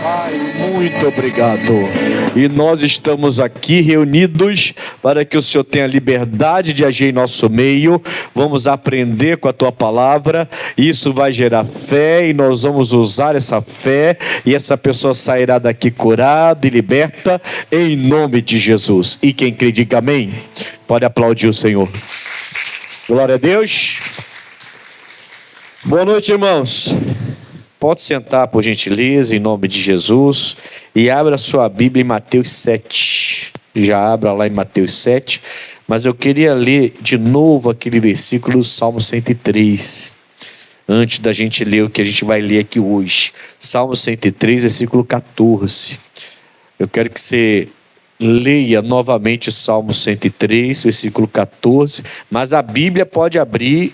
Pai, muito obrigado. E nós estamos aqui reunidos para que o Senhor tenha liberdade de agir em nosso meio. Vamos aprender com a Tua palavra. Isso vai gerar fé e nós vamos usar essa fé. E essa pessoa sairá daqui curada e liberta em nome de Jesus. E quem crê, diga amém. Pode aplaudir o Senhor. Glória a Deus. Boa noite, irmãos. Pode sentar, por gentileza, em nome de Jesus, e abra sua Bíblia em Mateus 7. Já abra lá em Mateus 7, mas eu queria ler de novo aquele versículo do Salmo 103, antes da gente ler o que a gente vai ler aqui hoje. Salmo 103, versículo 14. Eu quero que você leia novamente o Salmo 103, versículo 14, mas a Bíblia pode abrir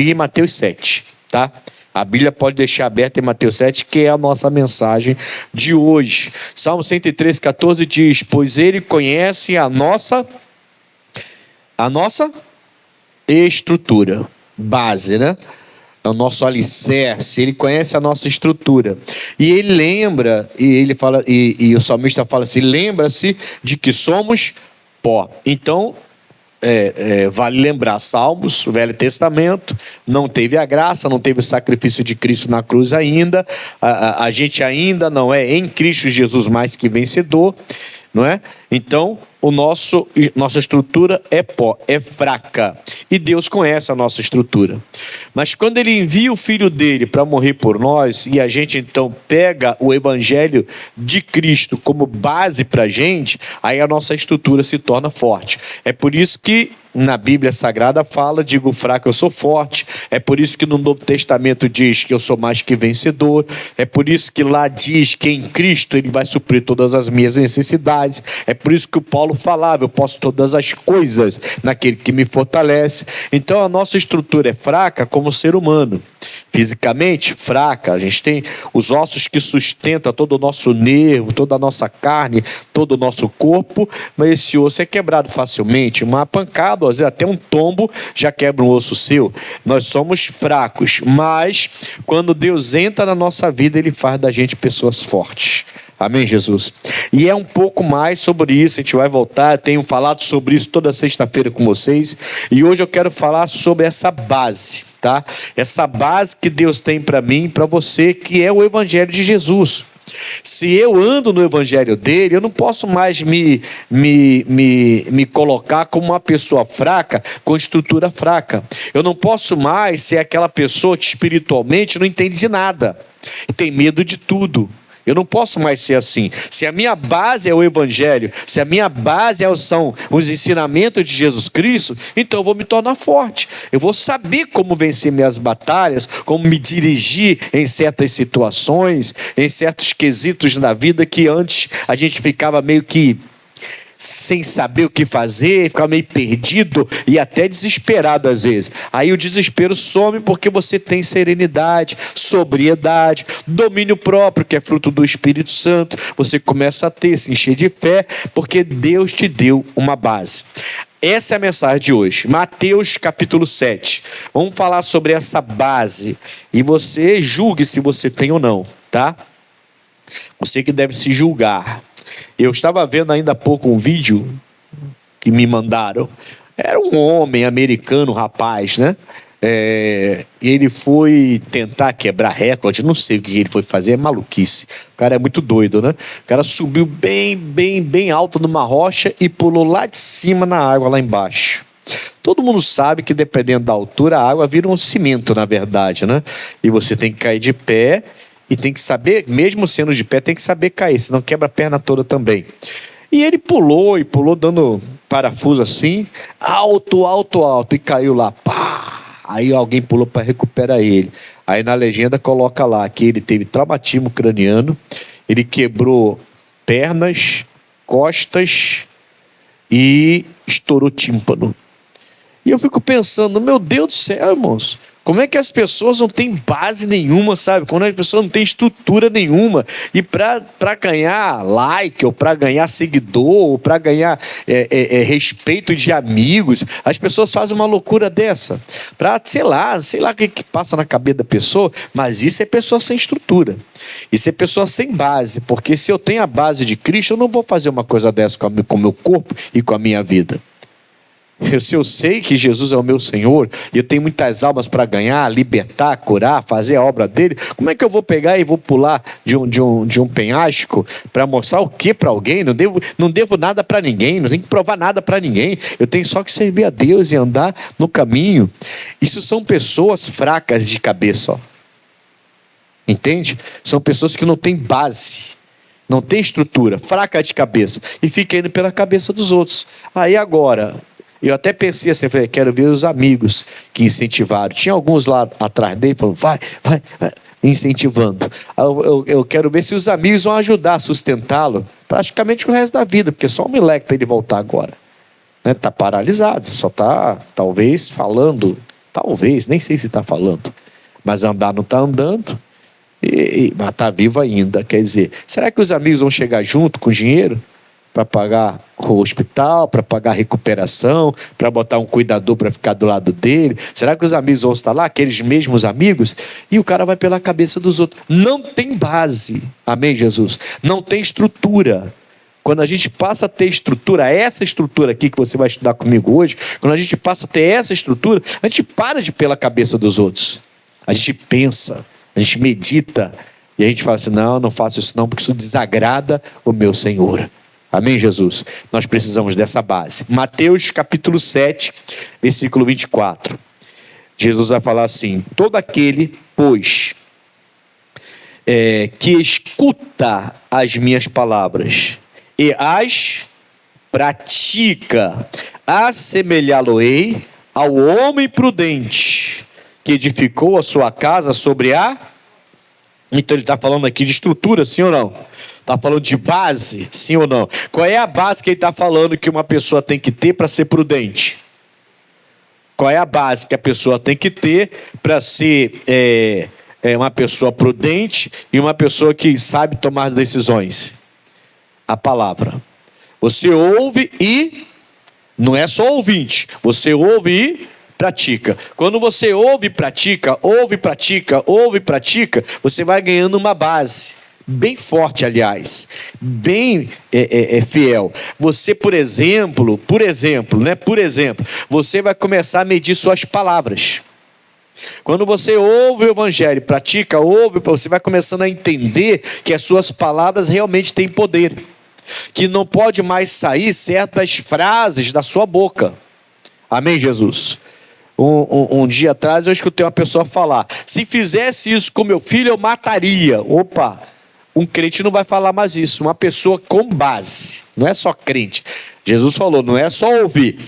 em Mateus 7, tá? A Bíblia pode deixar aberta em Mateus 7, que é a nossa mensagem de hoje. Salmo 103, 14 diz: pois ele conhece a nossa estrutura, base, né? É o nosso alicerce, ele conhece a nossa estrutura. E ele lembra, e ele fala, e o salmista fala assim: lembra-se de que somos pó. Então, vale lembrar, Salmos, Velho Testamento, não teve a graça, não teve o sacrifício de Cristo na cruz ainda, a gente ainda não é em Cristo Jesus mais que vencedor, não é? Então, nossa estrutura é pó, é fraca, e Deus conhece a nossa estrutura. Mas quando Ele envia o Filho dele para morrer por nós, e a gente então pega o Evangelho de Cristo como base para a gente, aí a nossa estrutura se torna forte. É por isso que na Bíblia Sagrada fala: digo fraco, eu sou forte. É por isso que no Novo Testamento diz que eu sou mais que vencedor. É por isso que lá diz que em Cristo Ele vai suprir todas as minhas necessidades. É por isso que o Paulo falava: eu posso todas as coisas naquele que me fortalece. Então a nossa estrutura é fraca como ser humano, fisicamente fraca. A gente tem os ossos que sustentam todo o nosso nervo, toda a nossa carne, todo o nosso corpo, mas esse osso é quebrado facilmente. Uma pancada, às vezes até um tombo já quebra um osso seu. Nós somos fracos, mas quando Deus entra na nossa vida, Ele faz da gente pessoas fortes. Amém, Jesus? E é um pouco mais sobre isso, a gente vai voltar. Eu tenho falado sobre isso toda sexta-feira com vocês, e hoje eu quero falar sobre essa base, tá? Essa base que Deus tem para mim e para você, que é o Evangelho de Jesus. Se eu ando no Evangelho dele, eu não posso mais me colocar como uma pessoa fraca, com estrutura fraca. Eu não posso mais ser aquela pessoa que espiritualmente não entende de nada, tem medo de tudo. Eu não posso mais ser assim. Se a minha base é o Evangelho, se a minha base são os ensinamentos de Jesus Cristo, então eu vou me tornar forte. Eu vou saber como vencer minhas batalhas, como me dirigir em certas situações, em certos quesitos na vida que antes a gente ficava meio que sem saber o que fazer, ficava meio perdido e até desesperado às vezes. Aí o desespero some porque você tem serenidade, sobriedade, domínio próprio, que é fruto do Espírito Santo. Você começa a se encher de fé, porque Deus te deu uma base. Essa é a mensagem de hoje, Mateus capítulo 7. Vamos falar sobre essa base, e você julgue se você tem ou não, tá? Você que deve se julgar. Eu estava vendo ainda há pouco um vídeo que me mandaram. Era um homem americano, rapaz, né? Ele foi tentar quebrar recorde, não sei o que ele foi fazer, é maluquice. O cara é muito doido, né? O cara subiu bem alto numa rocha e pulou lá de cima na água, lá embaixo. Todo mundo sabe que dependendo da altura, a água vira um cimento, na verdade, né? E você tem que cair de pé. E tem que saber, mesmo sendo de pé, tem que saber cair, senão quebra a perna toda também. E ele pulou dando parafuso assim, alto, e caiu lá, pá! Aí alguém pulou para recuperar ele. Aí na legenda coloca lá que ele teve traumatismo craniano, ele quebrou pernas, costas e estourou tímpano. E eu fico pensando: meu Deus do céu, irmãos, Como é que as pessoas não têm base nenhuma, sabe? Quando as pessoas não têm estrutura nenhuma. E para ganhar like, ou para ganhar seguidor, ou para ganhar respeito de amigos, as pessoas fazem uma loucura dessa. Para, sei lá o que passa na cabeça da pessoa, mas isso é pessoa sem estrutura. Isso é pessoa sem base, porque se eu tenho a base de Cristo, eu não vou fazer uma coisa dessa com o meu corpo e com a minha vida. Se eu sei que Jesus é o meu Senhor, e eu tenho muitas almas para ganhar, libertar, curar, fazer a obra dele, como é que eu vou pegar e vou pular de um penhasco para mostrar o que para alguém? Não devo nada para ninguém, não tenho que provar nada para ninguém, eu tenho só que servir a Deus e andar no caminho. Isso são pessoas fracas de cabeça, ó. Entende? São pessoas que não têm base, não têm estrutura, fraca de cabeça, e fica indo pela cabeça dos outros. Aí agora, eu até pensei assim, falei, quero ver os amigos que incentivaram. Tinha alguns lá atrás dele, falando, vai, incentivando. Eu quero ver se os amigos vão ajudar a sustentá-lo, praticamente o resto da vida, porque só o moleque para ele voltar agora. Está paralisado, só está, talvez, falando, talvez, nem sei se está falando, mas andar não está andando, mas está vivo ainda. Quer dizer, será que os amigos vão chegar junto com dinheiro para pagar o hospital, para pagar a recuperação, para botar um cuidador para ficar do lado dele? Será que os amigos vão estar lá, aqueles mesmos amigos? E o cara vai pela cabeça dos outros. Não tem base, amém, Jesus? Não tem estrutura. Quando a gente passa a ter estrutura, essa estrutura aqui que você vai estudar comigo hoje, quando a gente passa a ter essa estrutura, a gente para de ir pela cabeça dos outros. A gente pensa, a gente medita, e a gente fala assim, não faço isso não, porque isso desagrada o meu Senhor. Amém, Jesus? Nós precisamos dessa base. Mateus capítulo 7, versículo 24. Jesus vai falar assim, todo aquele, pois, que escuta as minhas palavras e as pratica, assemelhá-lo-ei ao homem prudente, que edificou a sua casa sobre a... Então ele está falando aqui de estrutura, sim ou não? Está falando de base, sim ou não? Qual é a base que ele está falando que uma pessoa tem que ter para ser prudente? Qual é a base que a pessoa tem que ter para ser uma pessoa prudente e uma pessoa que sabe tomar decisões? A palavra. Você ouve e não é só ouvinte, você ouve e pratica. Quando você ouve e pratica, você vai ganhando uma base bem forte, aliás, bem fiel. Você, por exemplo, você vai começar a medir suas palavras. Quando você ouve o evangelho, pratica, você vai começando a entender que as suas palavras realmente têm poder, que não pode mais sair certas frases da sua boca. Amém, Jesus? Um dia atrás eu escutei uma pessoa falar, se fizesse isso com meu filho eu mataria. Opa, um crente não vai falar mais isso, uma pessoa com base, não é só crente. Jesus falou, não é só ouvir,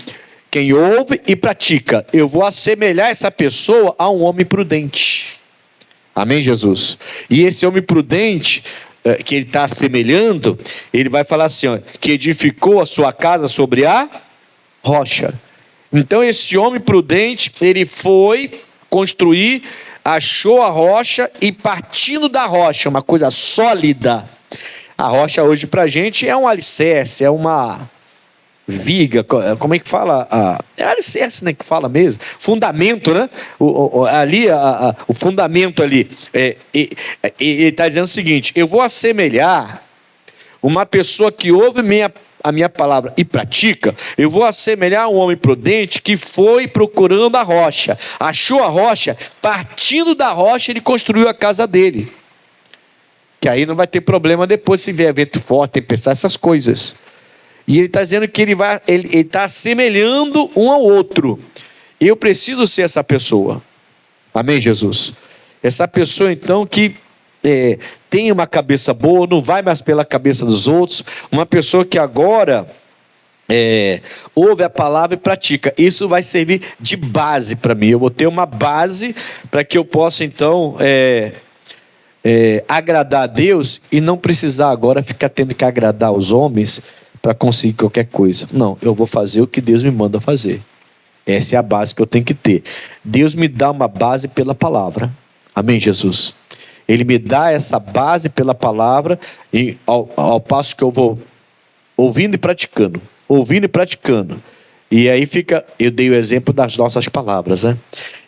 quem ouve e pratica, eu vou assemelhar essa pessoa a um homem prudente. Amém, Jesus? E esse homem prudente que ele está assemelhando, ele vai falar assim, ó, que edificou a sua casa sobre a rocha. Então esse homem prudente, ele foi construir, achou a rocha e partindo da rocha, uma coisa sólida. A rocha hoje pra gente é um alicerce, é uma viga, como é que fala? É alicerce, né, que fala mesmo, fundamento, né? O fundamento ali, ele está dizendo o seguinte, eu vou assemelhar uma pessoa que ouve a minha palavra e pratica, eu vou assemelhar um homem prudente que foi procurando a rocha, achou a rocha, partindo da rocha ele construiu a casa dele, que aí não vai ter problema depois se vier vento forte, tempestade, essas coisas. E ele está dizendo que ele está assemelhando um ao outro. Eu preciso ser essa pessoa. Amém, Jesus? Essa pessoa então que tem uma cabeça boa, não vai mais pela cabeça dos outros, uma pessoa que agora ouve a palavra e pratica. Isso vai servir de base para mim. Eu vou ter uma base para que eu possa então agradar a Deus e não precisar agora ficar tendo que agradar os homens para conseguir qualquer coisa. Não, eu vou fazer o que Deus me manda fazer. Essa é a base que eu tenho que ter. Deus me dá uma base pela palavra. Amém, Jesus? Ele me dá essa base pela palavra, e ao passo que eu vou ouvindo e praticando. Ouvindo e praticando. E aí fica, eu dei o exemplo das nossas palavras, né?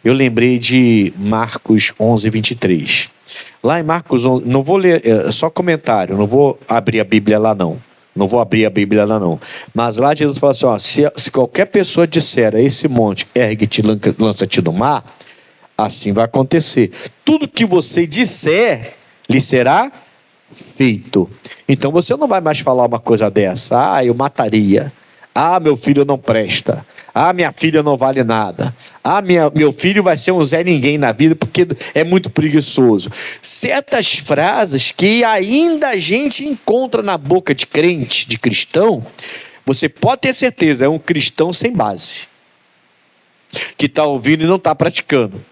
Eu lembrei de Marcos 11, 23. Lá em Marcos 11, não vou ler, é só comentário, não vou abrir a Bíblia lá não. Não vou abrir a Bíblia lá não. Mas lá Jesus fala assim, ó, se qualquer pessoa disser a esse monte, ergue-te, lança-te no mar, assim vai acontecer. Tudo que você disser, lhe será feito. Então você não vai mais falar uma coisa dessa. Ah, eu mataria. Ah, meu filho não presta. Ah, minha filha não vale nada. Ah, meu filho vai ser um Zé Ninguém na vida porque é muito preguiçoso. Certas frases que ainda a gente encontra na boca de crente, de cristão, você pode ter certeza, é um cristão sem base. Que está ouvindo e não está praticando.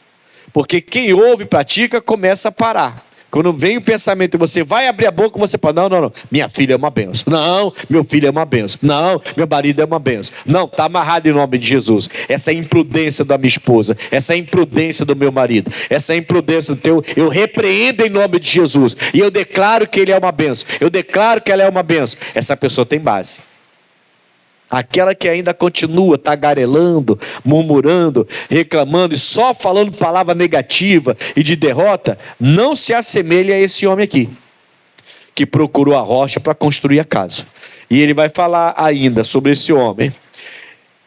Porque quem ouve e pratica começa a parar. Quando vem o pensamento e você vai abrir a boca, você fala, não, minha filha é uma benção. Não, meu filho é uma benção. Não, meu marido é uma benção. Não, está amarrado em nome de Jesus. Essa é a imprudência da minha esposa, essa é a imprudência do meu marido, essa é a imprudência do teu, eu repreendo em nome de Jesus. E eu declaro que ele é uma benção. Eu declaro que ela é uma benção. Essa pessoa tem base. Aquela que ainda continua tagarelando, murmurando, reclamando e só falando palavra negativa e de derrota, não se assemelha a esse homem aqui, que procurou a rocha para construir a casa. E ele vai falar ainda sobre esse homem,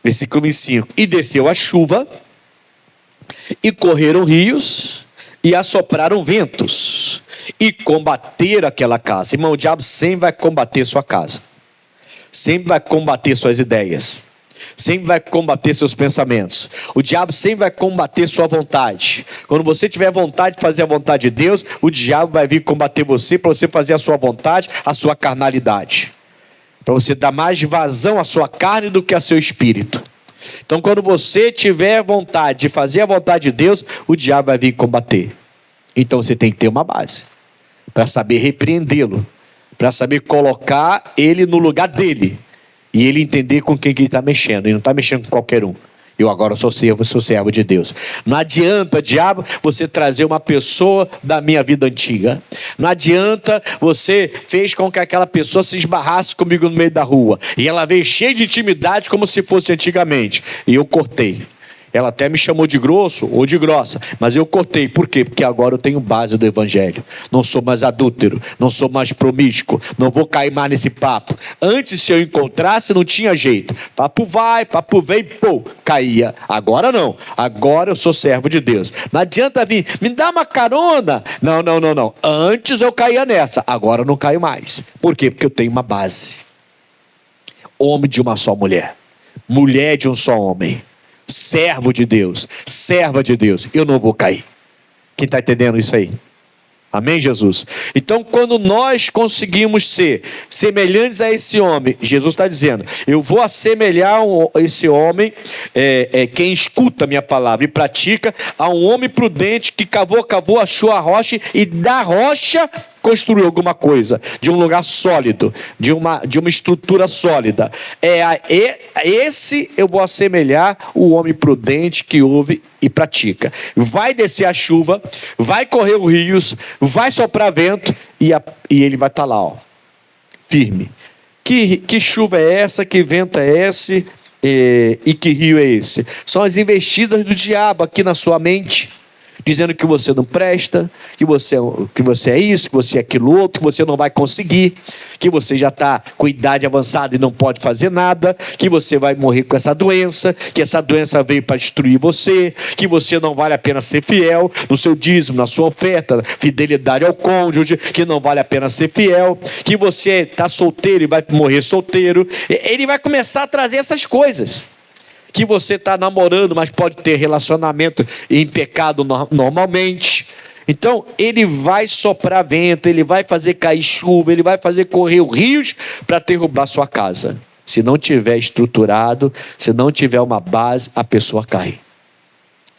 versículo 25. E desceu a chuva, e correram rios, e assopraram ventos, e combateram aquela casa. Irmão, o diabo sempre vai combater sua casa. Sempre vai combater suas ideias, sempre vai combater seus pensamentos. O diabo sempre vai combater sua vontade. Quando você tiver vontade de fazer a vontade de Deus, o diabo vai vir combater você para você fazer a sua vontade, a sua carnalidade, para você dar mais vazão à sua carne do que ao seu espírito. Então, quando você tiver vontade de fazer a vontade de Deus, o diabo vai vir combater. Então, você tem que ter uma base para saber repreendê-lo, para saber colocar ele no lugar dele, e ele entender com quem que ele está mexendo, e não está mexendo com qualquer um. Eu agora sou servo de Deus. Não adianta, diabo, você trazer uma pessoa da minha vida antiga. Não adianta você fez com que aquela pessoa se esbarrasse comigo no meio da rua, e ela veio cheia de intimidade como se fosse antigamente, e eu cortei. Ela até me chamou de grosso ou de grossa, mas eu cortei. Por quê? Porque agora eu tenho base do evangelho. Não sou mais adúltero, não sou mais promíscuo, não vou cair mais nesse papo. Antes, se eu encontrasse, não tinha jeito. Papo vai, papo vem, pô, caía. Agora não. Agora eu sou servo de Deus. Não adianta vir, me dá uma carona. Não. Antes eu caía nessa, agora eu não caio mais. Por quê? Porque eu tenho uma base. Homem de uma só mulher. Mulher de um só homem. Servo de Deus, serva de Deus, eu não vou cair. Quem está entendendo isso aí? Amém, Jesus? Então, quando nós conseguimos ser semelhantes a esse homem, Jesus está dizendo, eu vou assemelhar esse homem, quem escuta a minha palavra e pratica, a um homem prudente que cavou, achou a rocha, e da rocha construiu alguma coisa, de um lugar sólido, de uma estrutura sólida. Esse eu vou assemelhar o homem prudente que ouve e pratica. Vai descer a chuva, vai correr os rios, vai soprar vento, e ele vai estar lá, ó, firme. Que chuva é essa? Que vento é esse? E que rio é esse? São as investidas do diabo aqui na sua mente, dizendo que você não presta, que você é isso, que você é aquilo outro, que você não vai conseguir, que você já está com idade avançada e não pode fazer nada, que você vai morrer com essa doença, que essa doença veio para destruir você, que você não vale a pena ser fiel no seu dízimo, na sua oferta, fidelidade ao cônjuge, que não vale a pena ser fiel, que você está solteiro e vai morrer solteiro. Ele vai começar a trazer essas coisas. Que você está namorando, mas pode ter relacionamento em pecado normalmente. Então, ele vai soprar vento, ele vai fazer cair chuva, ele vai fazer correr rios para derrubar sua casa. Se não tiver estruturado, se não tiver uma base, a pessoa cai.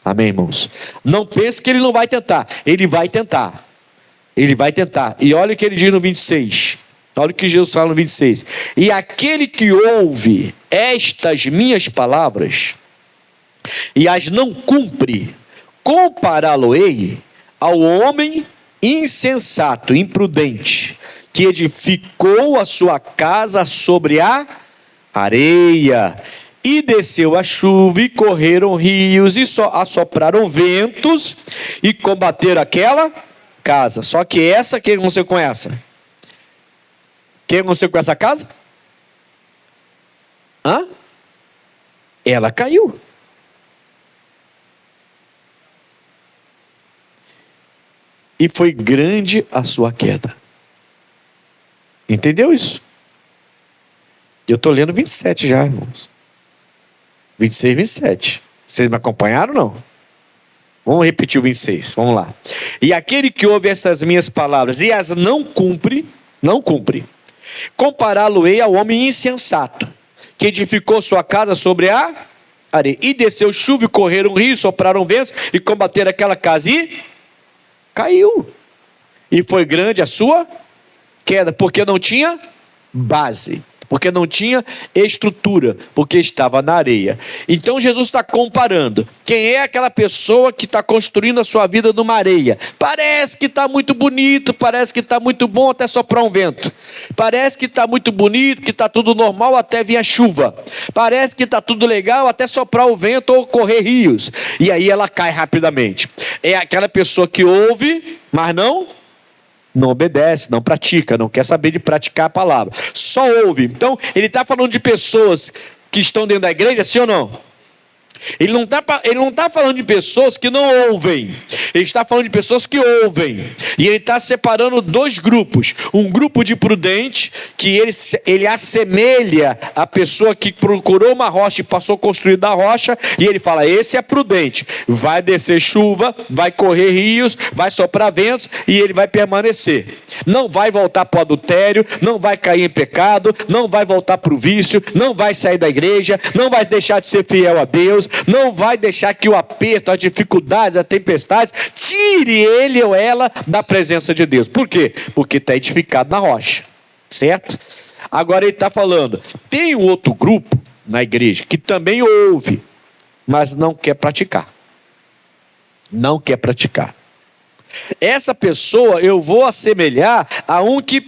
Amém, irmãos? Não pense que ele não vai tentar. Ele vai tentar. Ele vai tentar. E olha o que ele diz no 26. Olha o que Jesus fala no 26. E aquele que ouve estas minhas palavras e as não cumpre, compará-lo-ei ao homem insensato, imprudente, que edificou a sua casa sobre a areia, e desceu a chuva, e correram rios, e assopraram ventos, e combateram aquela casa. Só que essa, o que aconteceu com essa? O que aconteceu com essa casa? Ela caiu. E foi grande a sua queda. Entendeu isso? Eu estou lendo 27 já, irmãos. 26, 27. Vocês me acompanharam ou não? Vamos repetir o 26, vamos lá. E aquele que ouve estas minhas palavras e as não cumpre, compará-lo-ei ao homem insensato, que edificou sua casa sobre a areia, e desceu chuva, e correram rios, sopraram ventos, e combateram aquela casa, e caiu. E foi grande a sua queda, porque não tinha base, porque não tinha estrutura, porque estava na areia. Então Jesus está comparando. Quem é aquela pessoa que está construindo a sua vida numa areia? Parece que está muito bonito, parece que está muito bom até soprar um vento. Parece que está muito bonito, que está tudo normal até vir a chuva. Parece que está tudo legal até soprar o vento ou correr rios. E aí ela cai rapidamente. É aquela pessoa que ouve, mas não obedece, não pratica, não quer saber de praticar a palavra, só ouve. Então ele está falando de pessoas que estão dentro da igreja, sim ou não? Ele não está falando de pessoas que não ouvem, ele está falando de pessoas que ouvem. E ele está separando dois grupos. Um grupo de prudente, que ele assemelha a pessoa que procurou uma rocha e passou a construir da rocha, e ele fala: esse é prudente, vai descer chuva, vai correr rios, vai soprar ventos, e ele vai permanecer, não vai voltar para o adultério, não vai cair em pecado, não vai voltar para o vício, não vai sair da igreja, não vai deixar de ser fiel a Deus, não vai deixar que o aperto, as dificuldades, as tempestades tire ele ou ela da presença de Deus. Por quê? Porque está edificado na rocha, certo? Agora ele está falando, tem um outro grupo na igreja que também ouve, mas não quer praticar. Não quer praticar. Essa pessoa eu vou assemelhar a um que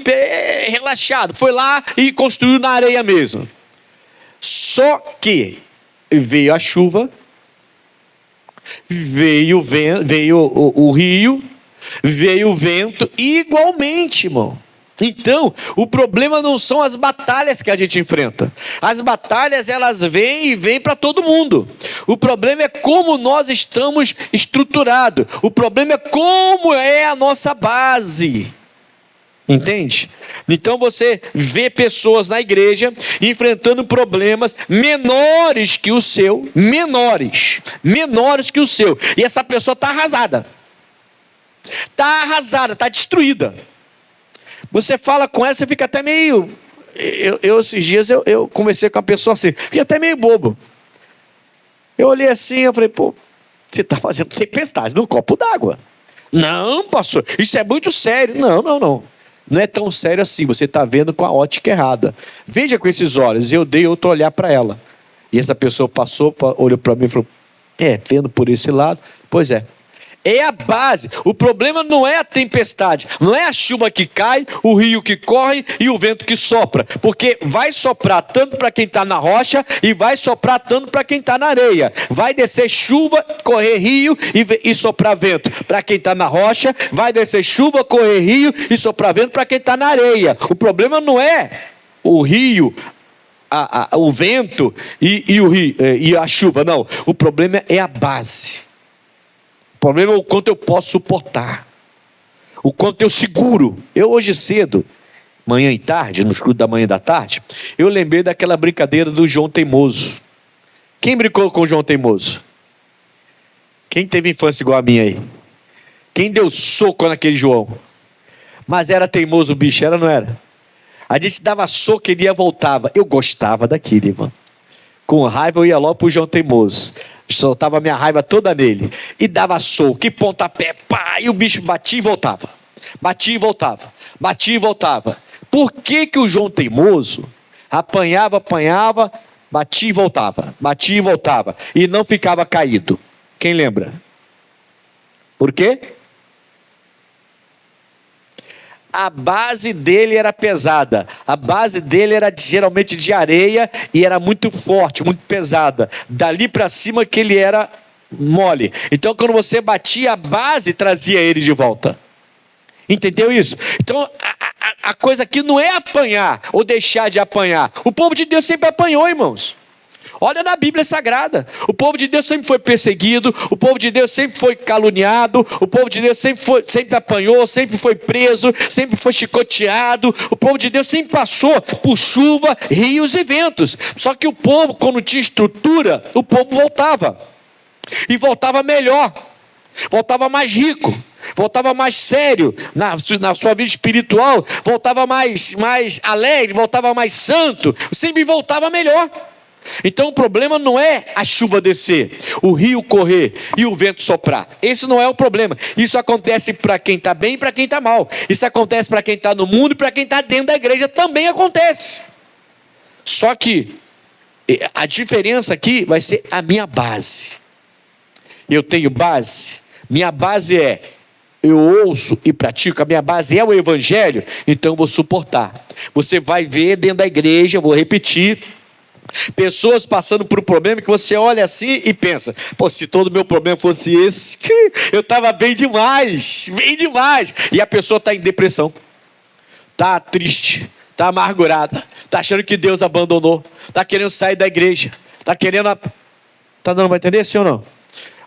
relaxado, foi lá e construiu na areia mesmo. Só que veio a chuva, veio o rio, veio o vento, igualmente, irmão. Então, o problema não são as batalhas que a gente enfrenta. As batalhas, elas vêm para todo mundo. O problema é como nós estamos estruturados. O problema é como é a nossa base. Entende? Então você vê pessoas na igreja enfrentando problemas menores que o seu, menores que o seu, e essa pessoa está arrasada, está destruída. Você fala com ela, você fica até meio... esses dias eu conversei com uma pessoa assim, fiquei até meio bobo. Eu olhei assim, eu falei: pô, você está fazendo tempestade num copo d'água. Não, pastor, isso é muito sério. Não é tão sério assim, você está vendo com a ótica errada. Veja com esses olhos. Eu dei outro olhar para ela. E essa pessoa passou, olhou para mim e falou: vendo por esse lado, pois é. É a base. O problema não é a tempestade, não é a chuva que cai, o rio que corre e o vento que sopra, porque vai soprar tanto para quem está na rocha e vai soprar tanto para quem está na areia. Vai descer chuva, correr rio e soprar vento para quem está na rocha, vai descer chuva, correr rio e soprar vento para quem está na areia. O problema não é o rio, o vento e o rio, e a chuva, não. O problema é a base. O problema é o quanto eu posso suportar, o quanto eu seguro. Eu hoje cedo, manhã e tarde, no estudo da manhã e da tarde, eu lembrei daquela brincadeira do João Teimoso. Quem brincou com o João Teimoso? Quem teve infância igual a minha aí? Quem deu soco naquele João? Mas era teimoso o bicho, era ou não era? A gente dava soco e ele ia voltava. Eu gostava daquele, irmão. Com raiva eu ia logo pro João Teimoso. Soltava minha raiva toda nele. E dava soco, e pontapé, pá, e o bicho batia e voltava. Batia e voltava. Batia e voltava. Por que o João Teimoso apanhava, Batia e voltava, batia e voltava. E não ficava caído. Quem lembra? Por quê? A base dele era pesada. A base dele era geralmente de areia e era muito forte, muito pesada. Dali para cima que ele era mole. Então quando você batia, a base trazia ele de volta. Entendeu isso? Então a coisa aqui não é apanhar ou deixar de apanhar. O povo de Deus sempre apanhou, irmãos. Olha na Bíblia Sagrada, o povo de Deus sempre foi perseguido, o povo de Deus sempre foi caluniado, o povo de Deus sempre apanhou, sempre foi preso, sempre foi chicoteado, o povo de Deus sempre passou por chuva, rios e ventos. Só que o povo, quando tinha estrutura, o povo voltava, e voltava melhor, voltava mais rico, voltava mais sério na sua vida espiritual, voltava mais alegre, voltava mais santo, sempre voltava melhor. Então o problema não é a chuva descer, o rio correr e o vento soprar. Esse não é o problema. Isso acontece para quem está bem e para quem está mal. Isso acontece para quem está no mundo e para quem está dentro da igreja também acontece. Só que a diferença aqui vai ser a minha base. Eu tenho base. Minha base é: eu ouço e pratico, a minha base é o evangelho, então eu vou suportar. Você vai ver dentro da igreja, eu vou repetir, pessoas passando por um problema que você olha assim e pensa: pô, se todo o meu problema fosse esse, eu estava bem demais, e a pessoa está em depressão, está triste, está amargurada, está achando que Deus abandonou, está querendo sair da igreja, está querendo... Está dando para entender, sim ou não?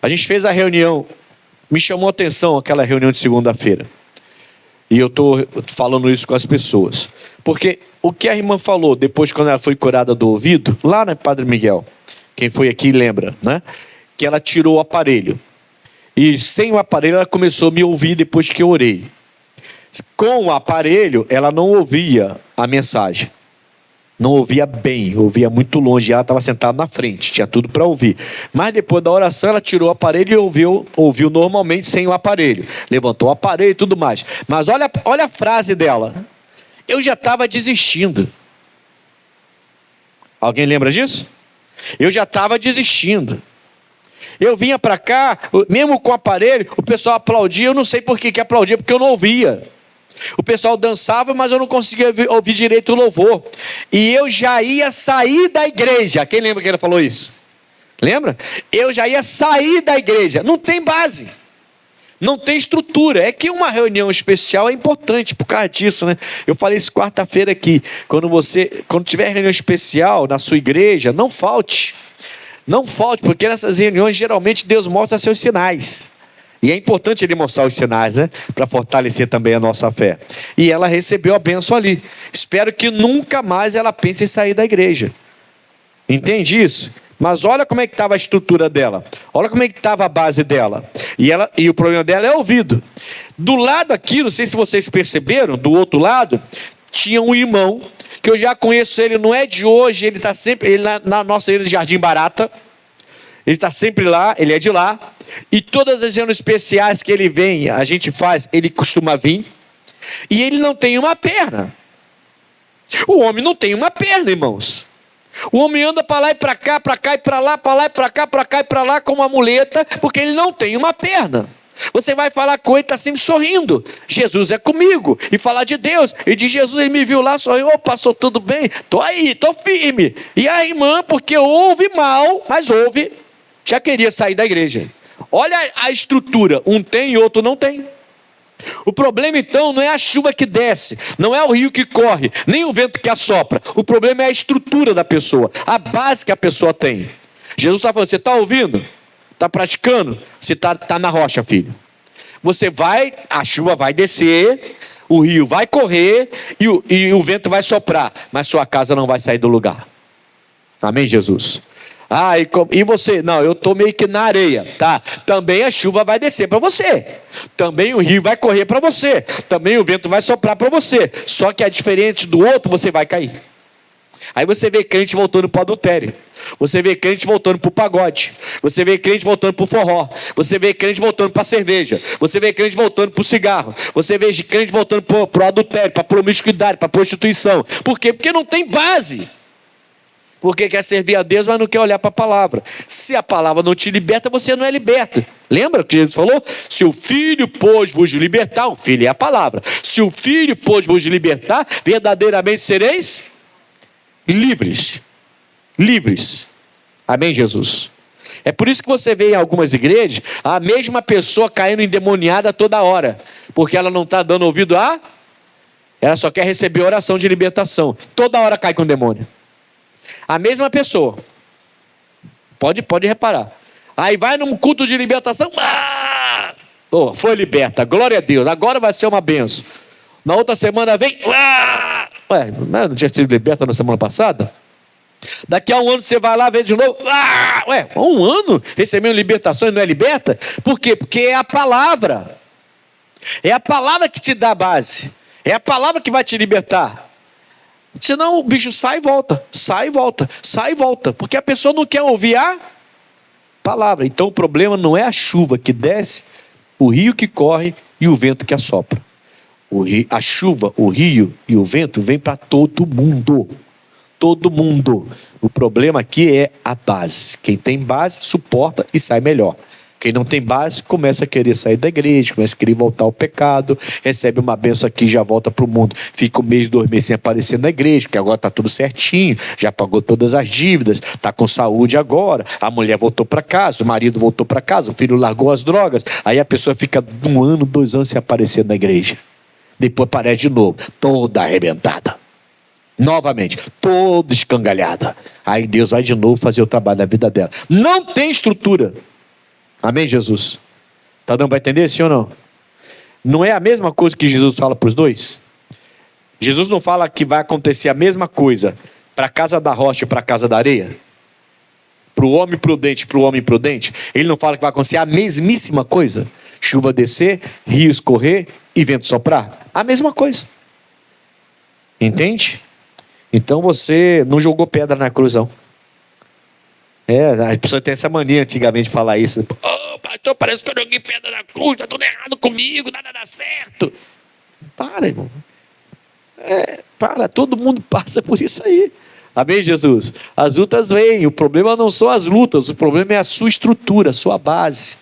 A gente fez a reunião, me chamou a atenção aquela reunião de segunda-feira, e eu estou falando isso com as pessoas, porque o que a irmã falou depois, quando ela foi curada do ouvido, lá na Padre Miguel, quem foi aqui lembra, né? Que ela tirou o aparelho, e sem o aparelho ela começou a me ouvir depois que eu orei. Com o aparelho ela não ouvia a mensagem, não ouvia bem, ouvia muito longe, ela estava sentada na frente, tinha tudo para ouvir, mas depois da oração ela tirou o aparelho e ouviu normalmente sem o aparelho, levantou o aparelho e tudo mais. Mas olha a frase dela: eu já estava desistindo. Alguém lembra disso? Eu já estava desistindo. Eu vinha para cá, mesmo com o aparelho, o pessoal aplaudia, eu não sei por que aplaudia, porque eu não ouvia. O pessoal dançava, mas eu não conseguia ouvir direito o louvor. E eu já ia sair da igreja. Quem lembra que ele falou isso? Lembra? Eu já ia sair da igreja. Não tem base. Não tem estrutura. É que uma reunião especial é importante por causa disso, né? Eu falei isso quarta-feira aqui. Quando tiver reunião especial na sua igreja, não falte. Não falte, porque nessas reuniões geralmente Deus mostra seus sinais. E é importante ele mostrar os sinais, né? Para fortalecer também a nossa fé. E ela recebeu a bênção ali. Espero que nunca mais ela pense em sair da igreja. Entende isso? Mas olha como é que estava a estrutura dela. Olha como é que estava a base dela. E o problema dela é o ouvido. Do lado aqui, não sei se vocês perceberam, do outro lado, tinha um irmão, que eu já conheço ele, não é de hoje, ele está sempre na nossa ilha de Jardim Barata. Ele está sempre lá, ele é de lá. E todas as reuniões especiais que ele vem, a gente faz, ele costuma vir. E ele não tem uma perna. O homem não tem uma perna, irmãos. O homem anda para lá e para cá, para cá e para lá, para lá e para cá, para cá e para lá com uma muleta, porque ele não tem uma perna. Você vai falar com ele, está sempre sorrindo. Jesus é comigo. E falar de Deus. E de Jesus, ele me viu lá, sorriu. Oh, passou tudo bem? Estou aí, estou firme. E a irmã, porque ouve mal, mas ouve, já queria sair da igreja. Olha a estrutura, um tem e outro não tem. O problema então não é a chuva que desce, não é o rio que corre, nem o vento que assopra. O problema é a estrutura da pessoa, a base que a pessoa tem. Jesus está falando: você está ouvindo? Está praticando? Você está na rocha, filho. Você vai, a chuva vai descer, o rio vai correr e o vento vai soprar, mas sua casa não vai sair do lugar. Amém, Jesus? E você? Não, eu estou meio que na areia, tá? Também a chuva vai descer para você. Também o rio vai correr para você. Também o vento vai soprar para você. Só que a diferente do outro, você vai cair. Aí você vê crente voltando para o adultério. Você vê crente voltando para o pagode. Você vê crente voltando para o forró. Você vê crente voltando para a cerveja. Você vê crente voltando para o cigarro. Você vê crente voltando para o adultério, para a promiscuidade, para a prostituição. Por quê? Porque não tem base. Porque quer servir a Deus, mas não quer olhar para a palavra. Se a palavra não te liberta, você não é liberto. Lembra que Jesus falou? Se o Filho pôde vos libertar, o Filho é a palavra. Se o Filho pôde vos libertar, verdadeiramente sereis livres. Livres. Amém, Jesus? É por isso que você vê em algumas igrejas a mesma pessoa caindo endemoniada toda hora. Porque ela não está dando ouvido a... Ela só quer receber oração de libertação. Toda hora cai com o demônio. A mesma pessoa. Pode reparar. Aí vai num culto de libertação. Foi liberta. Glória a Deus. Agora vai ser uma benção. Na outra semana vem. Ué, não tinha sido liberta na semana passada? Daqui a um ano você vai lá, vem de novo. Ué, um ano recebendo libertação e não é liberta? Por quê? Porque é a palavra. É a palavra que te dá a base. É a palavra que vai te libertar. Senão o bicho sai e volta. Sai e volta. Sai e volta. Porque a pessoa não quer ouvir a palavra. Então o problema não é a chuva que desce, o rio que corre e o vento que assopra. A chuva, o rio e o vento vem para todo mundo. Todo mundo. O problema aqui é a base. Quem tem base suporta e sai melhor. Quem não tem base começa a querer sair da igreja, começa a querer voltar ao pecado, recebe uma benção aqui, já volta para o mundo, fica 1 mês, 2 meses sem aparecer na igreja, porque agora está tudo certinho, já pagou todas as dívidas, está com saúde agora, a mulher voltou para casa, o marido voltou para casa, o filho largou as drogas, aí a pessoa fica 1 ano, 2 anos sem aparecer na igreja. Depois aparece de novo, toda arrebentada. Novamente, toda escangalhada. Aí Deus vai de novo fazer o trabalho na vida dela. Não tem estrutura. Amém, Jesus? Tá dando para entender, sim ou não? Não é a mesma coisa que Jesus fala para os dois? Jesus não fala que vai acontecer a mesma coisa para a casa da rocha e para a casa da areia? Para o homem prudente e para o homem imprudente? Ele não fala que vai acontecer a mesmíssima coisa? Chuva descer, rio escorrer e vento soprar? A mesma coisa. Entende? Então você não jogou pedra na cruz, não. A pessoa tem essa mania antigamente de falar isso. Pastor, parece que eu joguei pedra na cruz, está tudo errado comigo, nada dá certo. Para, irmão. Todo mundo passa por isso aí. Amém, Jesus? As lutas vêm, o problema não são as lutas, o problema é a sua estrutura, a sua base.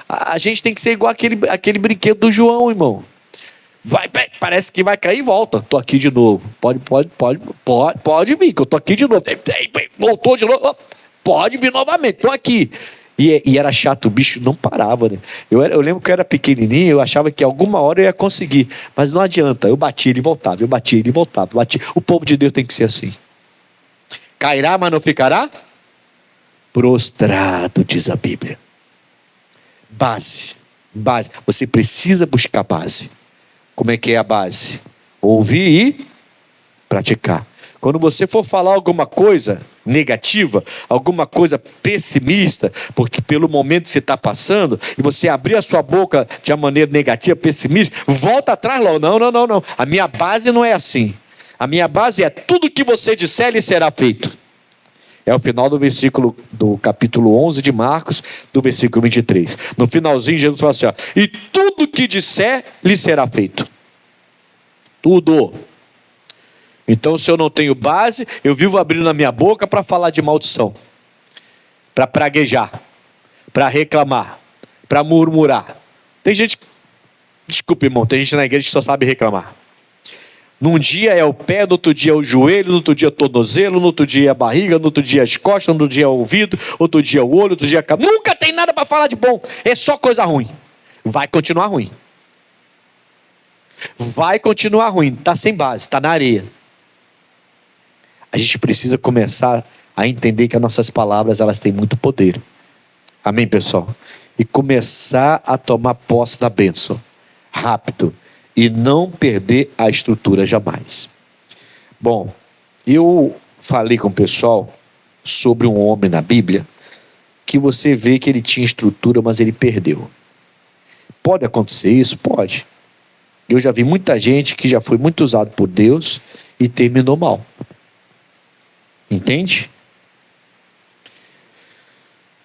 A gente tem que ser igual aquele brinquedo do João, irmão. Parece que vai cair e volta. Estou aqui de novo. Pode vir, que eu estou aqui de novo. Voltou de novo. Pode vir novamente, estou aqui. E era chato, o bicho não parava, né? Eu lembro que eu era pequenininho, eu achava que alguma hora eu ia conseguir. Mas não adianta, eu batia, ele voltava, eu batia, ele voltava. O povo de Deus tem que ser assim. Cairá, mas não ficará prostrado, diz a Bíblia. Base. Você precisa buscar base. Como é que é a base? Ouvir e praticar. Quando você for falar alguma coisa negativa, alguma coisa pessimista, porque pelo momento que você está passando, e você abrir a sua boca de uma maneira negativa, pessimista, volta atrás logo. Não. A minha base não é assim. A minha base é tudo que você disser, lhe será feito. É o final do versículo do capítulo 11 de Marcos, do versículo 23. No finalzinho, Jesus fala assim, e tudo que disser, lhe será feito. Tudo. Então, se eu não tenho base, eu vivo abrindo a minha boca para falar de maldição, para praguejar, para reclamar, para murmurar. Tem gente, desculpa, irmão, tem gente na igreja que só sabe reclamar. Num dia é o pé, no outro dia é o joelho, no outro dia é o tornozelo, no outro dia é a barriga, no outro dia é as costas, no outro dia é o ouvido, outro dia é o olho, outro dia é a cabeça. Nunca tem nada para falar de bom, é só coisa ruim. Vai continuar ruim. Vai continuar ruim, está sem base, está na areia. A gente precisa começar a entender que as nossas palavras, elas têm muito poder. Amém, pessoal? E começar a tomar posse da bênção. Rápido. E não perder a estrutura jamais. Bom, eu falei com o pessoal sobre um homem na Bíblia que você vê que ele tinha estrutura, mas ele perdeu. Pode acontecer isso? Pode. Eu já vi muita gente que já foi muito usado por Deus e terminou mal. Entende?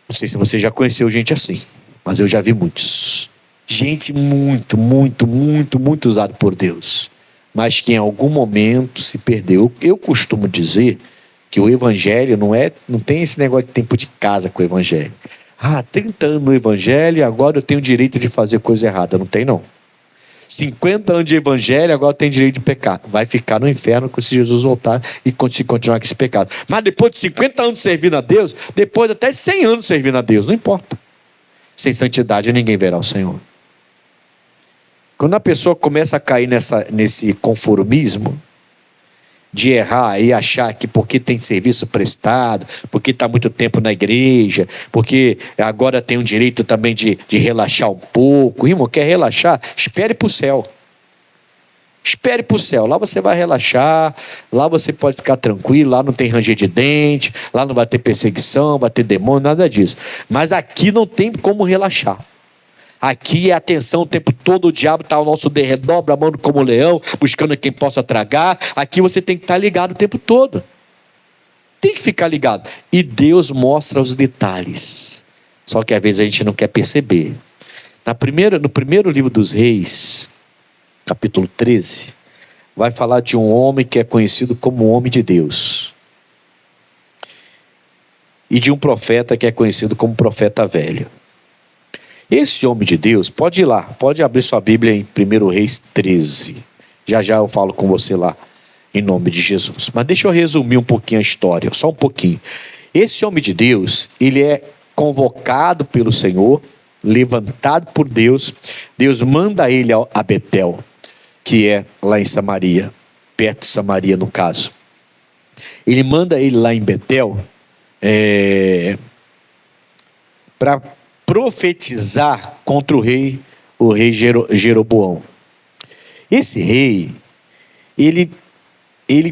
Não sei se você já conheceu gente assim, mas eu já vi muitos. Gente muito usado por Deus, mas que em algum momento se perdeu. Eu costumo dizer Que o evangelho não tem esse negócio de tempo de casa com o evangelho. 30 anos no evangelho e agora eu tenho o direito de fazer coisa errada. Não tem, não. 50 anos de evangelho, agora tem direito de pecar. Vai ficar no inferno se Jesus voltar e se continuar com esse pecado. Mas depois de 50 anos servindo a Deus, depois de até 100 anos servindo a Deus, não importa. Sem santidade ninguém verá o Senhor. Quando a pessoa começa a cair nesse conformismo, de errar e achar que porque tem serviço prestado, porque está muito tempo na igreja, porque agora tem o direito também de relaxar um pouco. Irmão, quer relaxar? Espere para o céu. Espere para o céu. Lá você vai relaxar, lá você pode ficar tranquilo, lá não tem ranger de dente, lá não vai ter perseguição, vai ter demônio, nada disso. Mas aqui não tem como relaxar. Aqui é atenção o tempo todo, o diabo está ao nosso derredor, bramando como um leão, buscando quem possa tragar. Aqui você tem que estar ligado o tempo todo. Tem que ficar ligado. E Deus mostra os detalhes. Só que às vezes a gente não quer perceber. No primeiro livro dos Reis, capítulo 13, vai falar de um homem que é conhecido como homem de Deus. E de um profeta que é conhecido como profeta velho. Esse homem de Deus, pode ir lá, pode abrir sua Bíblia em 1 Reis 13. Já eu falo com você lá, em nome de Jesus. Mas deixa eu resumir um pouquinho a história, só um pouquinho. Esse homem de Deus, ele é convocado pelo Senhor, levantado por Deus. Deus manda ele a Betel, que é lá em Samaria, perto de Samaria no caso. Ele manda ele lá em Betel, para profetizar contra o rei Jeroboão. Esse rei,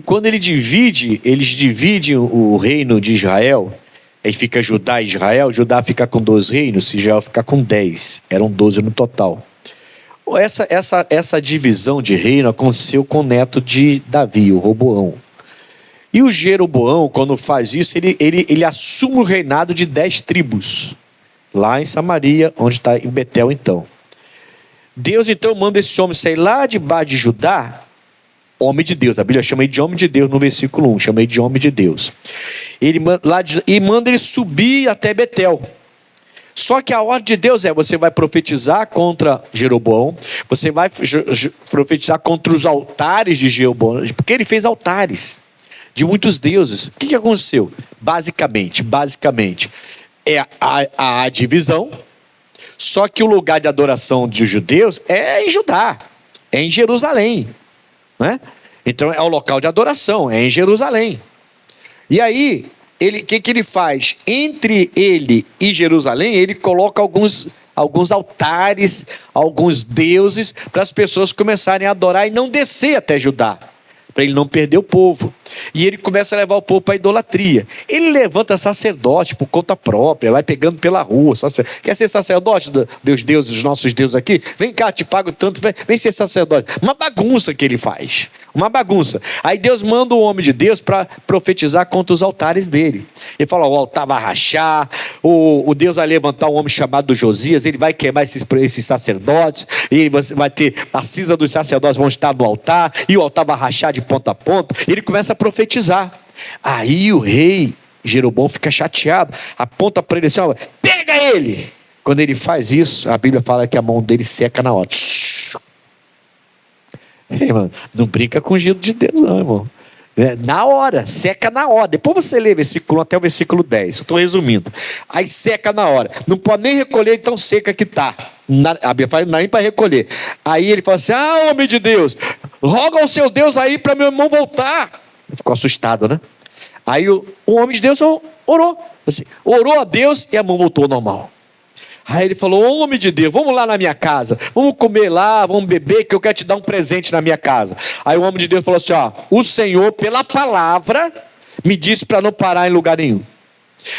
quando eles dividem o reino de Israel, aí fica Judá e Israel. Judá fica com 2 reinos, Israel fica com 10, eram 12 no total. Essa divisão de reino aconteceu com o neto de Davi, o Roboão. E o Jeroboão, quando faz isso, ele assume o reinado de 10 tribos, lá em Samaria, onde está em Betel então. Deus então manda esse homem sair lá de baixo de Judá, homem de Deus. A Bíblia chama ele de homem de Deus no versículo 1, chama ele de homem de Deus. E manda ele subir até Betel. Só que a ordem de Deus você vai profetizar contra Jeroboão, você vai profetizar contra os altares de Jeroboão, porque ele fez altares de muitos deuses. O que aconteceu? Basicamente, é a divisão, só que o lugar de adoração dos judeus é em Judá, é em Jerusalém, né? Então é o local de adoração, é em Jerusalém. E aí, o que ele faz? Entre ele e Jerusalém, ele coloca alguns altares, alguns deuses, para as pessoas começarem a adorar e não descer até Judá, para ele não perder o povo. E ele começa a levar o povo para a idolatria. Ele levanta sacerdote por conta própria, vai pegando pela rua. Quer ser sacerdote dos deuses, dos nossos deuses aqui? Vem cá, te pago tanto, vem ser sacerdote. Uma bagunça que ele faz, uma bagunça. Aí Deus manda o homem de Deus para profetizar contra os altares dele. Ele fala, o altar vai rachar, o Deus vai levantar um homem chamado Josias, ele vai queimar esses sacerdotes, e você vai ter a cinza dos sacerdotes vão estar no altar, e o altar vai rachar de ponta a ponta. E ele começa a profetizar. Aí o rei Jeroboão fica chateado, aponta para ele assim, pega ele. Quando ele faz isso, a Bíblia fala que a mão dele seca na hora. Ei, mano, não brinca com o giro de Deus não, irmão. Na hora, seca na hora. Depois você lê versículo 1 até o versículo 10. Eu estou resumindo. Aí seca na hora. Não pode nem recolher, tão seca que está. A Bíblia fala, não dá nem para recolher. Aí ele fala assim, homem de Deus, roga ao seu Deus aí para meu irmão voltar. Ficou assustado, né? Aí o homem de Deus orou. Assim, orou a Deus e a mão voltou ao normal. Aí ele falou, homem de Deus, vamos lá na minha casa, vamos comer lá, vamos beber, que eu quero te dar um presente na minha casa. Aí o homem de Deus falou assim, o Senhor, pela palavra, me disse para não parar em lugar nenhum.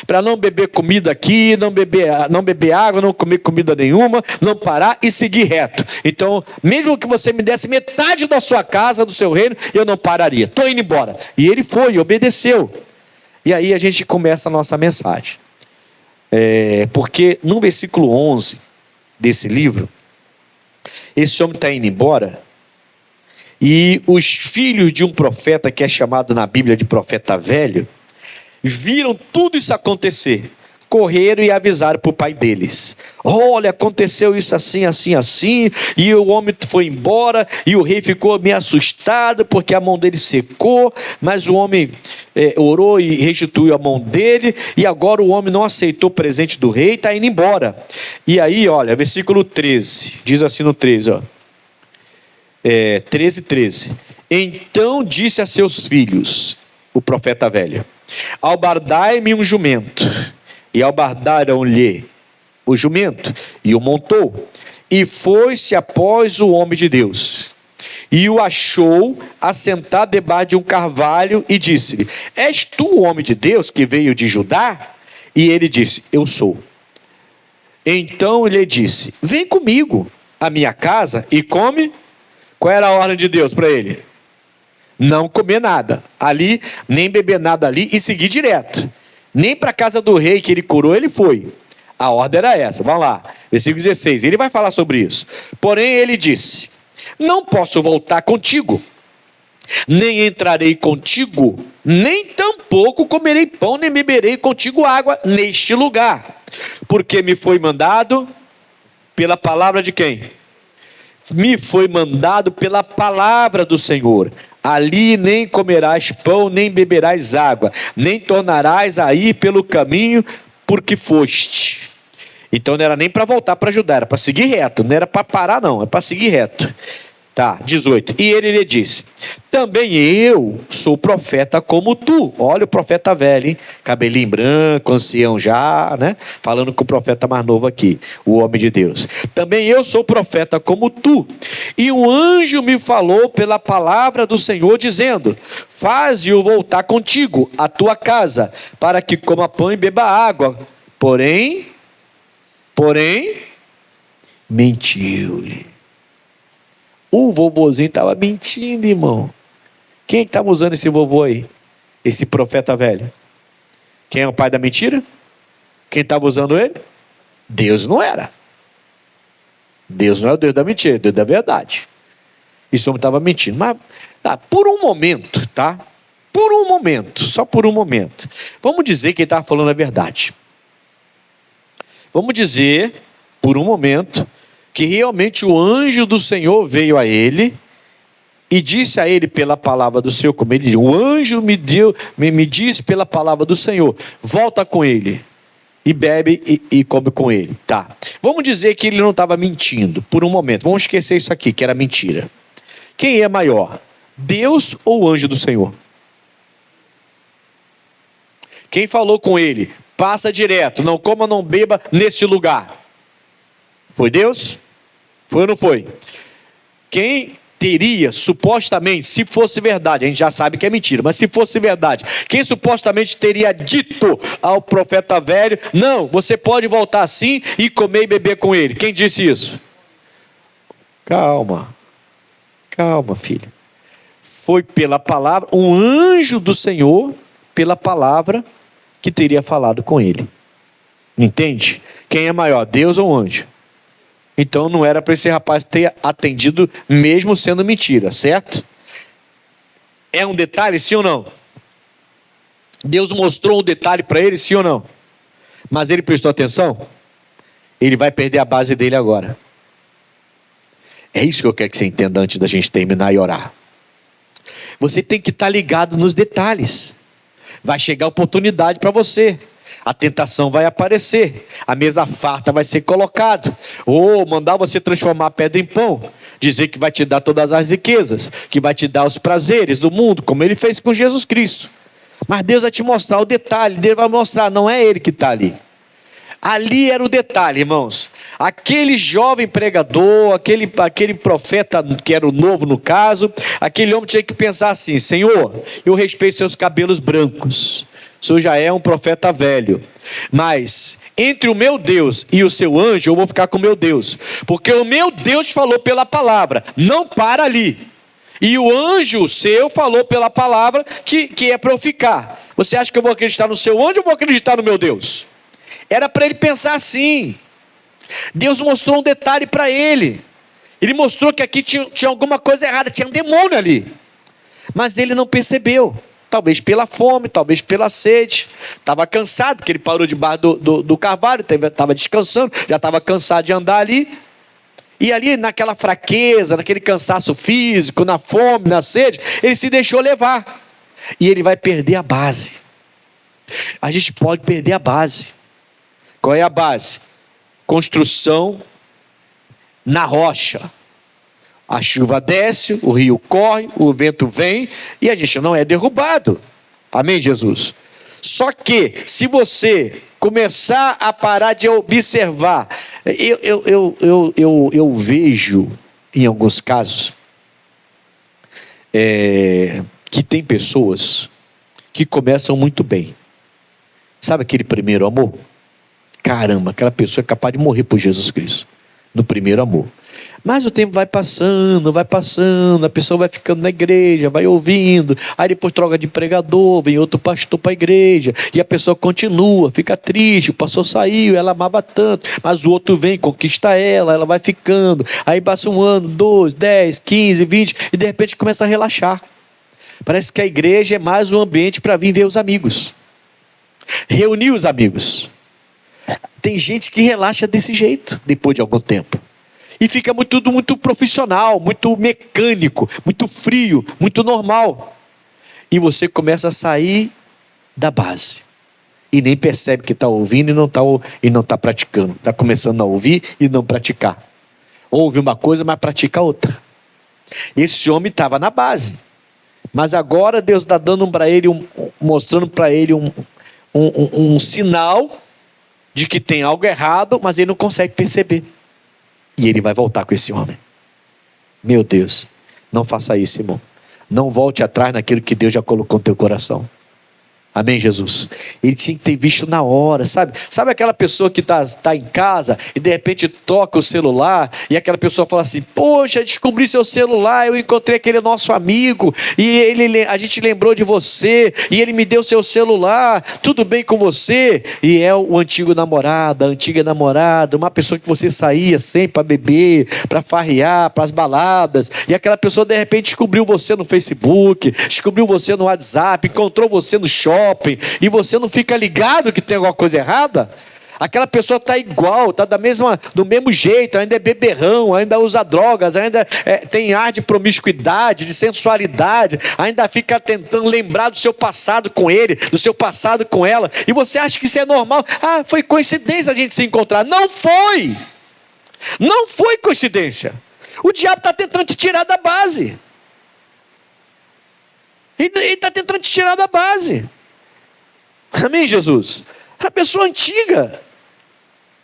Para não beber comida aqui, não beber água, não comer comida nenhuma, não parar e seguir reto. Então, mesmo que você me desse metade da sua casa, do seu reino, eu não pararia. Estou indo embora. E ele foi, obedeceu. E aí a gente começa a nossa mensagem. Porque no versículo 11 desse livro, esse homem está indo embora, e os filhos de um profeta que é chamado na Bíblia de profeta velho, viram tudo isso acontecer, correram e avisaram para o pai deles: olha, aconteceu isso assim, assim, assim, e o homem foi embora, e o rei ficou meio assustado, porque a mão dele secou, mas o homem orou e restituiu a mão dele, e agora o homem não aceitou o presente do rei, está indo embora. E aí, olha, versículo 13, diz assim no 13, ó, 13. Então disse a seus filhos, o profeta velho: albardai-me um jumento. E albardaram-lhe o jumento, e o montou, e foi-se após o homem de Deus, e o achou assentado debaixo de um carvalho, e disse-lhe: és tu o homem de Deus que veio de Judá? E ele disse: eu sou. Então ele disse: vem comigo à minha casa e come. Qual era a ordem de Deus para ele? Não comer nada ali, nem beber nada ali, e seguir direto. Nem para a casa do rei que ele curou ele foi. A ordem era essa. Vamos lá, versículo 16. Ele vai falar sobre isso. Porém ele disse: não posso voltar contigo, nem entrarei contigo, nem tampouco comerei pão, nem beberei contigo água neste lugar, porque me foi mandado pela palavra de quem? Me foi mandado pela palavra do Senhor. Ali nem comerás pão, nem beberás água, nem tornarás a ir pelo caminho porque foste. Então não era nem para voltar para Judá, era para seguir reto, não era para parar não, é para seguir reto. Tá, 18. E ele lhe disse: também eu sou profeta como tu. Olha o profeta velho, hein? Cabelinho branco, ancião já, né? Falando com o profeta mais novo aqui, o homem de Deus. Também eu sou profeta como tu. E um anjo me falou pela palavra do Senhor, dizendo: faze-o voltar contigo à tua casa, para que coma pão e beba água. Porém, mentiu-lhe. O vovozinho estava mentindo, irmão. Quem estava usando esse vovô aí? Esse profeta velho? Quem é o pai da mentira? Quem estava usando ele? Deus não era. Deus não é o Deus da mentira, é o Deus da verdade. Esse homem estava mentindo. Mas, tá, por um momento, tá? Por um momento, só por um momento. Vamos dizer que ele estava falando a verdade. Vamos dizer, por um momento, que realmente o anjo do Senhor veio a ele e disse a ele pela palavra do Senhor, como ele diz: o anjo me disse pela palavra do Senhor, volta com ele e bebe e come com ele. Tá. Vamos dizer que ele não estava mentindo por um momento. Vamos esquecer isso aqui, que era mentira. Quem é maior, Deus ou o anjo do Senhor? Quem falou com ele: passa direto, não coma, não beba neste lugar? Foi Deus? Foi ou não foi? Quem teria, supostamente, se fosse verdade, a gente já sabe que é mentira, mas se fosse verdade, quem supostamente teria dito ao profeta velho: não, você pode voltar assim e comer e beber com ele? Quem disse isso? Calma, filho. Foi pela palavra, um anjo do Senhor, pela palavra, que teria falado com ele. Entende? Quem é maior, Deus ou anjo? Então não era para esse rapaz ter atendido, mesmo sendo mentira, certo? É um detalhe, sim ou não? Deus mostrou um detalhe para ele, sim ou não? Mas ele prestou atenção? Ele vai perder a base dele agora. É isso que eu quero que você entenda antes da gente terminar e orar. Você tem que estar ligado nos detalhes. Vai chegar a oportunidade para você. A tentação vai aparecer, a mesa farta vai ser colocada, ou mandar você transformar a pedra em pão, dizer que vai te dar todas as riquezas, que vai te dar os prazeres do mundo, como ele fez com Jesus Cristo. Mas Deus vai te mostrar o detalhe, Deus vai mostrar, não é ele que está ali. Ali era o detalhe, irmãos. Aquele jovem pregador, aquele profeta que era o novo no caso, aquele homem tinha que pensar assim: Senhor, eu respeito seus cabelos brancos, o Senhor já é um profeta velho, mas entre o meu Deus e o seu anjo eu vou ficar com o meu Deus, porque o meu Deus falou pela palavra, não para ali, e o anjo seu falou pela palavra que é para eu ficar. Você acha que eu vou acreditar no seu anjo ou vou acreditar no meu Deus? Era para ele pensar assim. Deus mostrou um detalhe para ele. Ele mostrou que aqui tinha alguma coisa errada, tinha um demônio ali. Mas ele não percebeu. talvez pela fome, talvez pela sede, estava cansado, porque ele parou debaixo do carvalho, estava descansando, já estava cansado de andar ali, e ali naquela fraqueza, naquele cansaço físico, na fome, na sede, ele se deixou levar, e ele vai perder a base. A gente pode perder a base. Qual é a base? Construção na rocha. A chuva desce, o rio corre, o vento vem e a gente não é derrubado. Amém, Jesus? Só que, se você começar a parar de observar, eu vejo, em alguns casos, que tem pessoas que começam muito bem. Sabe aquele primeiro amor? Caramba, aquela pessoa é capaz de morrer por Jesus Cristo, no primeiro amor. Mas o tempo vai passando, a pessoa vai ficando na igreja, vai ouvindo, aí depois troca de pregador, vem outro pastor para a igreja, e a pessoa continua, fica triste, o pastor saiu, ela amava tanto, mas o outro vem, conquista ela vai ficando, aí passa 1 ano, 2, 10, 15, 20, e de repente começa a relaxar. Parece que a igreja é mais um ambiente para vir ver os amigos, reunir os amigos. Tem gente que relaxa desse jeito, depois de algum tempo. E fica tudo muito profissional, muito mecânico, muito frio, muito normal. E você começa a sair da base. E nem percebe que está ouvindo e não está praticando. Está começando a ouvir e não praticar. Ouve uma coisa, mas pratica outra. Esse homem estava na base. Mas agora Deus está dando para ele, mostrando para ele um sinal de que tem algo errado, mas ele não consegue perceber. E ele vai voltar com esse homem. Meu Deus, não faça isso, irmão. Não volte atrás naquilo que Deus já colocou no teu coração. Amém, Jesus? Ele tinha que ter visto na hora, sabe? Sabe aquela pessoa que tá em casa e de repente toca o celular e aquela pessoa fala assim: poxa, descobri seu celular, eu encontrei aquele nosso amigo e a gente lembrou de você e ele me deu seu celular, tudo bem com você? E é o antigo namorado, a antiga namorada, uma pessoa que você saía sempre para beber, para farrear, para as baladas, e aquela pessoa de repente descobriu você no Facebook, descobriu você no WhatsApp, encontrou você no shopping, e você não fica ligado que tem alguma coisa errada. Aquela pessoa está igual, está do mesmo jeito, ainda é beberrão, ainda usa drogas, ainda tem ar de promiscuidade, de sensualidade, ainda fica tentando lembrar do seu passado com ele, do seu passado com ela, e você acha que isso é normal. Ah, foi coincidência a gente se encontrar. Não foi! Não foi coincidência. O diabo está tentando te tirar da base. Ele está tentando te tirar da base. Amém, Jesus? A pessoa antiga,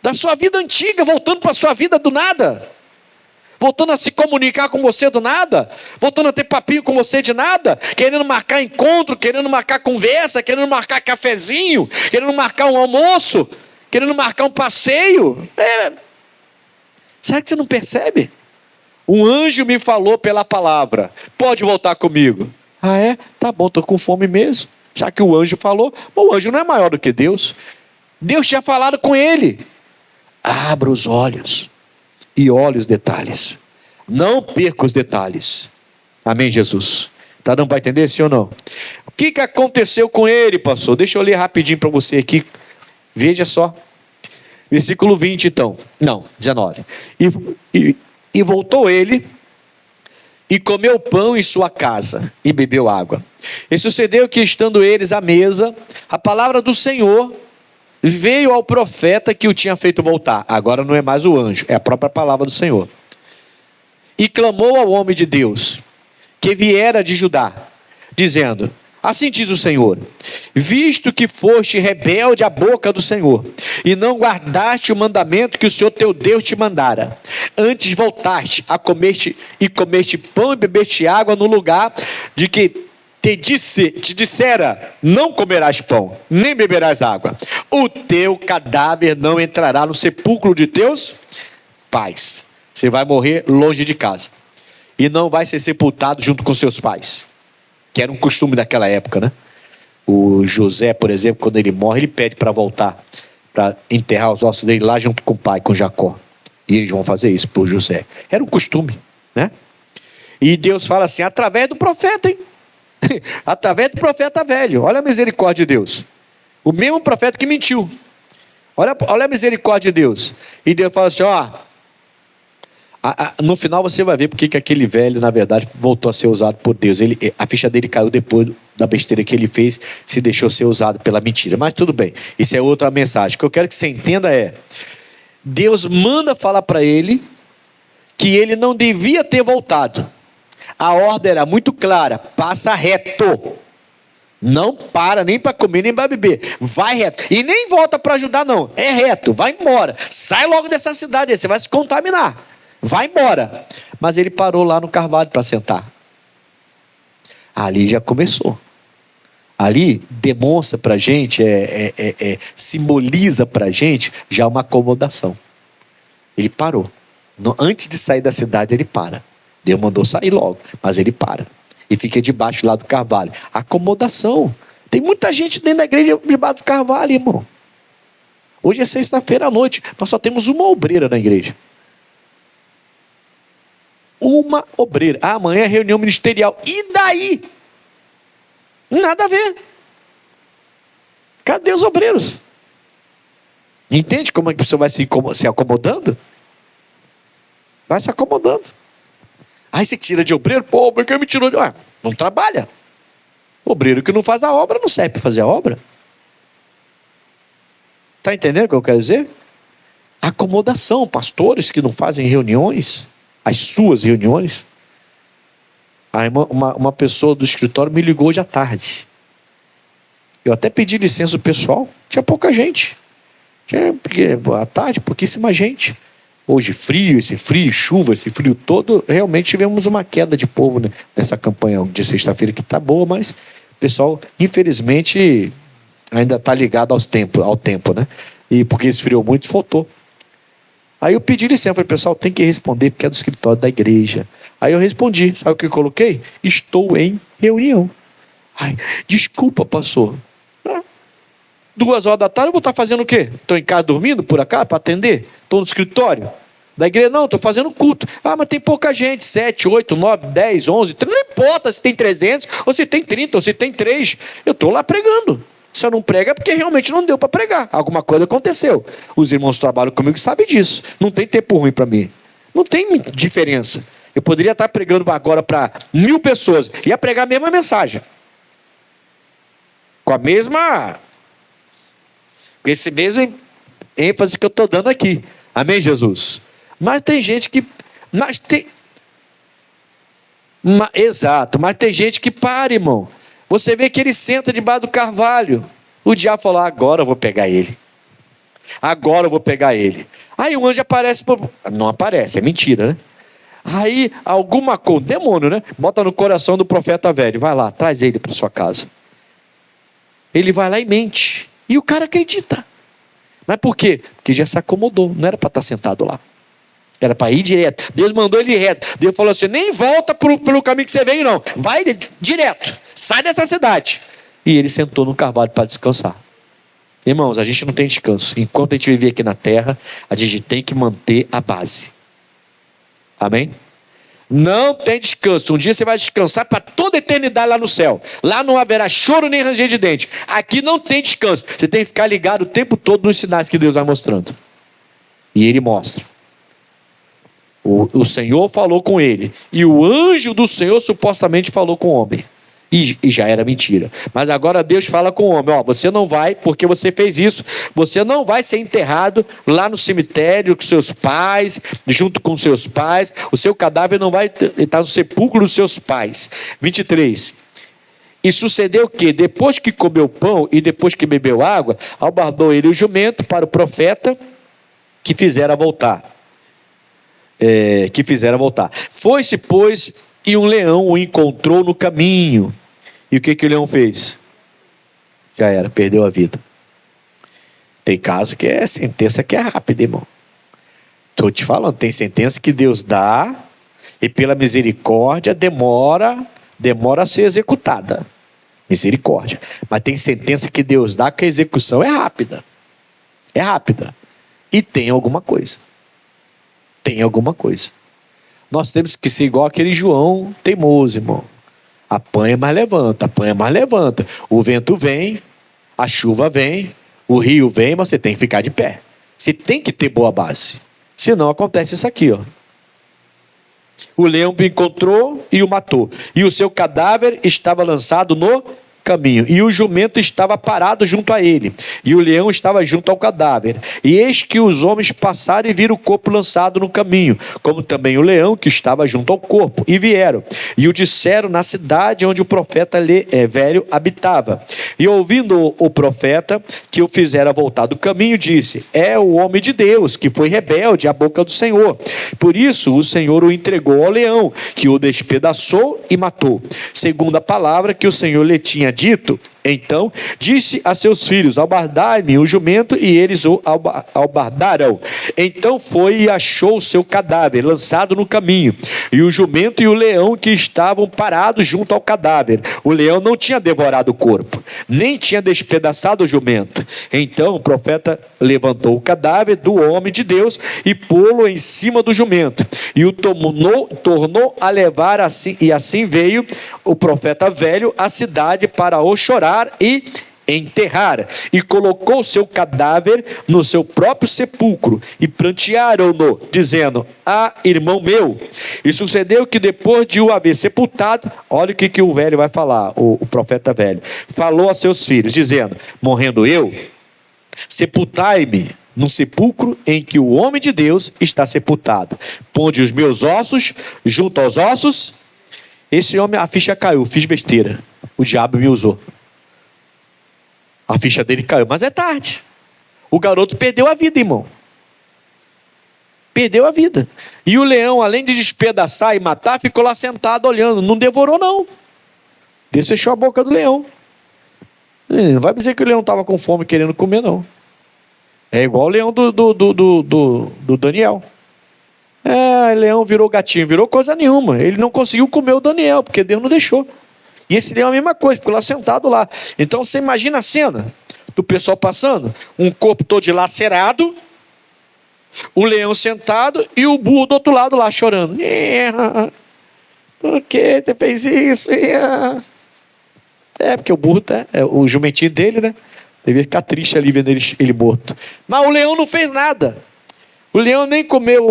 da sua vida antiga, voltando para a sua vida do nada, voltando a se comunicar com você do nada, voltando a ter papinho com você de nada, querendo marcar encontro, querendo marcar conversa, querendo marcar cafezinho, querendo marcar um almoço, querendo marcar um passeio. Será que você não percebe? Um anjo me falou pela palavra: pode voltar comigo. Ah, é? Tá bom, estou com fome mesmo. Já que o anjo falou, o anjo não é maior do que Deus. Deus tinha falado com ele. Abra os olhos e olhe os detalhes. Não perca os detalhes. Amém, Jesus? Tá dando para entender, sim ou não? O que aconteceu com ele, pastor? Deixa eu ler rapidinho para você aqui. Veja só. Versículo 20, então. Não, 19. E voltou ele e comeu pão em sua casa, e bebeu água. E sucedeu que, estando eles à mesa, a palavra do Senhor veio ao profeta que o tinha feito voltar. Agora não é mais o anjo, é a própria palavra do Senhor. E clamou ao homem de Deus, que viera de Judá, dizendo: assim diz o Senhor, visto que foste rebelde à boca do Senhor, e não guardaste o mandamento que o Senhor teu Deus te mandara, antes voltaste a comeste pão e bebeste água no lugar de que te dissera: não comerás pão, nem beberás água, o teu cadáver não entrará no sepulcro de teus pais. Você vai morrer longe de casa, e não vai ser sepultado junto com seus pais, que era um costume daquela época, né? O José, por exemplo, quando ele morre, ele pede para voltar, para enterrar os ossos dele lá junto com o pai, com Jacó. E eles vão fazer isso por José. Era um costume, né? E Deus fala assim, através do profeta, hein? Através do profeta velho. Olha a misericórdia de Deus. O mesmo profeta que mentiu. Olha a misericórdia de Deus. E Deus fala assim, ó, no final você vai ver porque que aquele velho, na verdade, voltou a ser usado por Deus. A ficha dele caiu depois da besteira que ele fez, se deixou ser usado pela mentira. Mas tudo bem, isso é outra mensagem. O que eu quero que você entenda é, Deus manda falar para ele que ele não devia ter voltado. A ordem era muito clara, passa reto. Não para nem para comer, nem para beber. Vai reto. E nem volta para ajudar, não. É reto, vai embora. Sai logo dessa cidade, você vai se contaminar. Vai embora. Mas ele parou lá no carvalho para sentar. Ali já começou. Ali demonstra para a gente, simboliza para a gente já uma acomodação. Ele parou. Antes de sair da cidade, ele para. Deus mandou sair logo, mas ele para. E fica debaixo lá do carvalho. Acomodação. Tem muita gente dentro da igreja debaixo do carvalho, irmão. Hoje é sexta-feira à noite. Nós só temos uma obreira na igreja. Uma obreira. Amanhã é reunião ministerial. E daí? Nada a ver. Cadê os obreiros? Entende como é que a pessoa vai se acomodando? Vai se acomodando. Aí você tira de obreiro, pô, porque me tirou de... não trabalha. Obreiro que não faz a obra não serve para fazer a obra. Está entendendo o que eu quero dizer? Acomodação, pastores que não fazem reuniões, as suas reuniões. Aí uma pessoa do escritório me ligou hoje à tarde. Eu até pedi licença ao pessoal, tinha pouca gente. À tarde, pouquíssima gente. Hoje frio, chuva, esse frio todo, realmente tivemos uma queda de povo, né, nessa campanha de sexta-feira que está boa, mas o pessoal, infelizmente, ainda está ligado ao tempo, né? E porque esfriou muito, faltou. Aí eu pedi licença, falei, pessoal, tem que responder porque é do escritório da igreja. Aí eu respondi, sabe o que eu coloquei? Estou em reunião. Ai, desculpa, pastor. 2 horas da tarde eu vou estar fazendo o quê? Estou em casa dormindo, por acaso, para atender? Estou no escritório? Da igreja? Não, estou fazendo culto. Mas tem pouca gente, 7, 8, 9, 10, 11, não importa se tem 300, ou se tem 30, ou se tem 3. Eu estou lá pregando. Se eu não prego é porque realmente não deu para pregar. Alguma coisa aconteceu. Os irmãos que trabalham comigo sabem disso. Não tem tempo ruim para mim. Não tem diferença. Eu poderia estar pregando agora para 1000 pessoas. Ia pregar a mesma mensagem. Com a mesma... com esse mesmo ênfase que eu estou dando aqui. Amém, Jesus? Mas tem gente que... exato, mas tem gente que para, irmão. Você vê que ele senta debaixo do carvalho. O diabo falou, agora eu vou pegar ele. Agora eu vou pegar ele. Aí o anjo aparece. Não aparece, é mentira, né? Aí alguma coisa, demônio, né? Bota no coração do profeta velho. Vai lá, traz ele para sua casa. Ele vai lá e mente. E o cara acredita. Mas por quê? Porque já se acomodou. Não era para estar sentado lá. Era para ir direto. Deus mandou ele ir reto. Deus falou assim, nem volta pelo caminho que você veio não. Vai direto. Sai dessa cidade. E ele sentou no carvalho para descansar. Irmãos, a gente não tem descanso. Enquanto a gente viver aqui na terra, a gente tem que manter a base. Amém? Não tem descanso. Um dia você vai descansar para toda a eternidade lá no céu. Lá não haverá choro nem ranger de dente. Aqui não tem descanso. Você tem que ficar ligado o tempo todo nos sinais que Deus vai mostrando. E Ele mostra. O Senhor falou com ele. E o anjo do Senhor supostamente falou com o homem. E já era mentira. Mas agora Deus fala com o homem. Ó, você não vai, porque você fez isso. Você não vai ser enterrado lá no cemitério com seus pais, junto com seus pais. O seu cadáver não vai estar no sepulcro dos seus pais. 23. E sucedeu que, depois que comeu pão e depois que bebeu água, albardou ele o jumento para o profeta que fizera voltar. Foi-se, pois, e um leão o encontrou no caminho. E o que o leão fez? Já era, perdeu a vida. Tem caso que é sentença que é rápida, irmão. Estou te falando, tem sentença que Deus dá e pela misericórdia demora a ser executada. Misericórdia. Mas tem sentença que Deus dá que a execução é rápida. É rápida. E tem alguma coisa. Tem alguma coisa. Nós temos que ser igual aquele João teimoso, irmão. Apanha, mas levanta, apanha, mas levanta. O vento vem, a chuva vem, o rio vem, mas você tem que ficar de pé. Você tem que ter boa base. Senão acontece isso aqui, ó. O leão o encontrou e o matou. E o seu cadáver estava lançado no caminho. E o jumento estava parado junto a ele. E o leão estava junto ao cadáver. E eis que os homens passaram e viram o corpo lançado no caminho, como também o leão que estava junto ao corpo. E vieram. E o disseram na cidade onde o profeta velho habitava. E ouvindo o profeta que o fizera voltar do caminho, disse: é o homem de Deus, que foi rebelde à boca do Senhor. Por isso o Senhor o entregou ao leão, que o despedaçou e matou, segundo a palavra que o Senhor lhe tinha dito. Então disse a seus filhos: albardai-me o jumento, e eles o albardaram. Então foi e achou o seu cadáver lançado no caminho, e o jumento e o leão que estavam parados junto ao cadáver. O leão não tinha devorado o corpo, nem tinha despedaçado o jumento. Então o profeta levantou o cadáver do homem de Deus e pô-lo em cima do jumento, e o tornou a levar assim, e assim veio o profeta velho à cidade para o chorar e enterrar, e colocou seu cadáver no seu próprio sepulcro, e prantearam-no, dizendo: ah, irmão meu. E sucedeu que depois de o haver sepultado, olha o que o velho vai falar, o profeta velho, falou a seus filhos, dizendo: morrendo eu, sepultai-me no sepulcro em que o homem de Deus está sepultado. Ponde os meus ossos junto aos ossos. Esse homem, a ficha caiu, fiz besteira, o diabo me usou. A ficha dele caiu, mas é tarde. O garoto perdeu a vida, irmão. Perdeu a vida. E o leão, além de despedaçar e matar, ficou lá sentado olhando. Não devorou, não. Deus fechou a boca do leão. Não vai dizer que o leão estava com fome querendo comer, não. É igual o leão do Daniel. O leão virou gatinho, virou coisa nenhuma. Ele não conseguiu comer o Daniel, porque Deus não deixou. E esse leão é a mesma coisa, ficou lá sentado lá. Então você imagina a cena do pessoal passando, um corpo todo dilacerado, o leão sentado e o burro do outro lado lá chorando. Por que você fez isso? Porque o burro, o jumentinho dele, né? Devia ficar triste ali vendo ele morto. Mas o leão não fez nada. O leão nem comeu,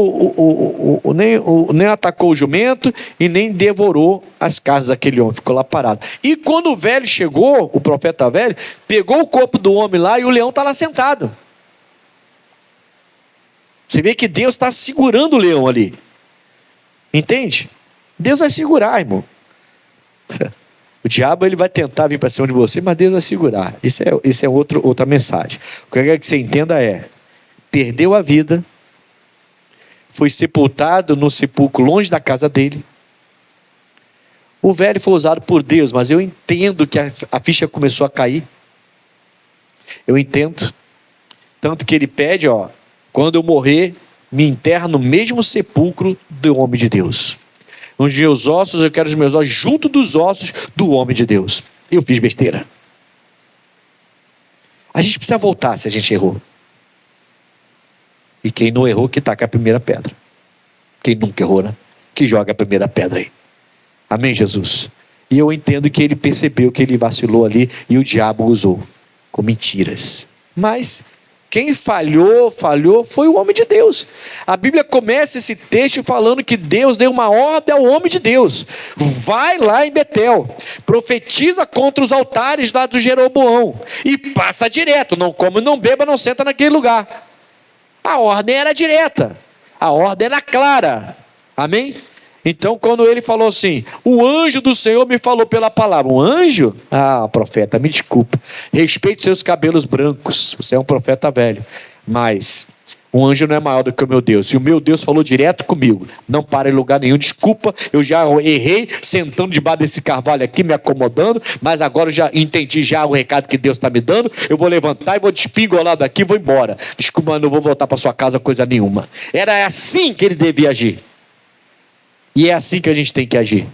nem atacou o jumento e nem devorou as carnes daquele homem. Ficou lá parado. E quando o velho chegou, o profeta velho, pegou o corpo do homem lá e o leão está lá sentado. Você vê que Deus está segurando o leão ali. Entende? Deus vai segurar, irmão. O diabo ele vai tentar vir para cima de você, mas Deus vai segurar. Isso é outra mensagem. O que eu quero que você entenda é: perdeu a vida, foi sepultado no sepulcro longe da casa dele. O velho foi usado por Deus, mas eu entendo que a ficha começou a cair. Eu entendo. Tanto que ele pede, quando eu morrer, me enterra no mesmo sepulcro do homem de Deus. Onde meus ossos, eu quero os meus ossos junto dos ossos do homem de Deus. Eu fiz besteira. A gente precisa voltar se a gente errou. E quem não errou, que taca a primeira pedra. Quem nunca errou, né? Que joga a primeira pedra aí. Amém, Jesus? E eu entendo que ele percebeu que ele vacilou ali e o diabo usou com mentiras. Mas quem falhou foi o homem de Deus. A Bíblia começa esse texto falando que Deus deu uma ordem ao homem de Deus: vai lá em Betel, profetiza contra os altares lá do Jeroboão e passa direto, não come, não beba, não senta naquele lugar. A ordem era direta, a ordem era clara. Amém? Então quando ele falou assim: o anjo do Senhor me falou pela palavra. Um anjo? Profeta, me desculpa, respeite seus cabelos brancos, você é um profeta velho, mas um anjo não é maior do que o meu Deus, e o meu Deus falou direto comigo: não para em lugar nenhum, desculpa, eu já errei sentando debaixo desse carvalho aqui, me acomodando, mas agora eu já entendi já o recado que Deus está me dando, eu vou levantar e vou despingolar daqui e vou embora. Desculpa, mas não vou voltar para sua casa coisa nenhuma. Era assim que ele devia agir. E é assim que a gente tem que agir.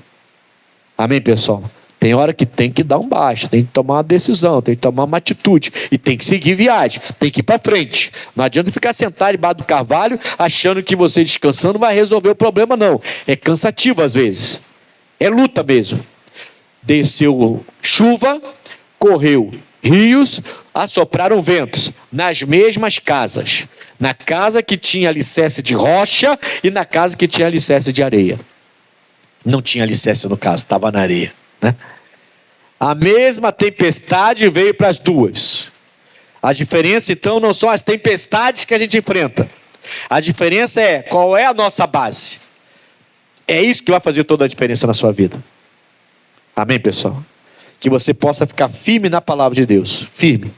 Amém, pessoal? Tem hora que tem que dar um baixo, tem que tomar uma decisão, tem que tomar uma atitude, e tem que seguir viagem, tem que ir para frente. Não adianta ficar sentado debaixo do carvalho, achando que você descansando vai resolver o problema, não. É cansativo às vezes. É luta mesmo. Desceu chuva, correu rios, assopraram ventos nas mesmas casas. Na casa que tinha alicerce de rocha e na casa que tinha alicerce de areia. Não tinha alicerce no caso, estava na areia, né? A mesma tempestade veio para as duas. A diferença então não são as tempestades que a gente enfrenta. A diferença é qual é a nossa base. É isso que vai fazer toda a diferença na sua vida. Amém, pessoal? Que você possa ficar firme na palavra de Deus. Firme.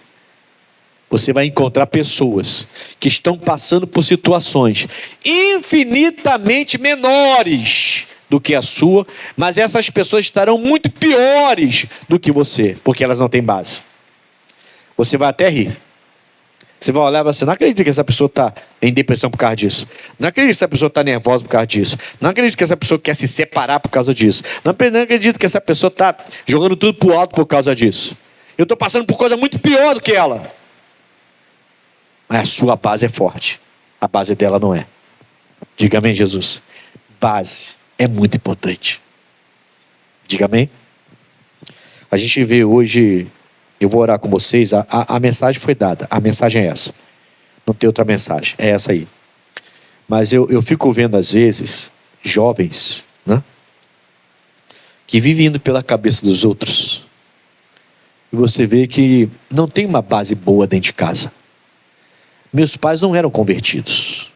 Você vai encontrar pessoas que estão passando por situações infinitamente menores do que a sua, mas essas pessoas estarão muito piores do que você, porque elas não têm base. Você vai até rir. Você vai olhar e você não acredita que essa pessoa está em depressão por causa disso. Não acredita que essa pessoa está nervosa por causa disso. Não acredita que essa pessoa quer se separar por causa disso. Não acredita que essa pessoa está jogando tudo para o alto por causa disso. Eu estou passando por coisa muito pior do que ela. Mas a sua base é forte. A base dela não é. Diga amém, Jesus. Base é muito importante. Diga amém. A gente vê hoje... Eu vou orar com vocês, a mensagem foi dada, a mensagem é essa. Não tem outra mensagem, é essa aí. Mas eu fico vendo às vezes, jovens, né, que vivem indo pela cabeça dos outros. E você vê que não tem uma base boa dentro de casa. Meus pais não eram convertidos.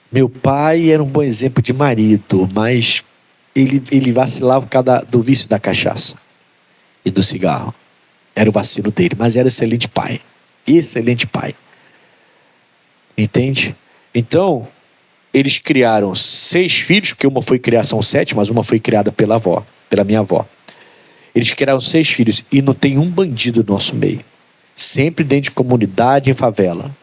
Meu pai era um bom exemplo de marido, mas ele vacilava por causa do vício da cachaça e do cigarro. Era o vacilo dele, mas era excelente pai. Excelente pai. Entende? Então, eles criaram 6 filhos, porque uma foi criação 7, mas uma foi criada pela avó, pela minha avó. Eles criaram 6 filhos e não tem um bandido no nosso meio. Sempre dentro de comunidade, em favela.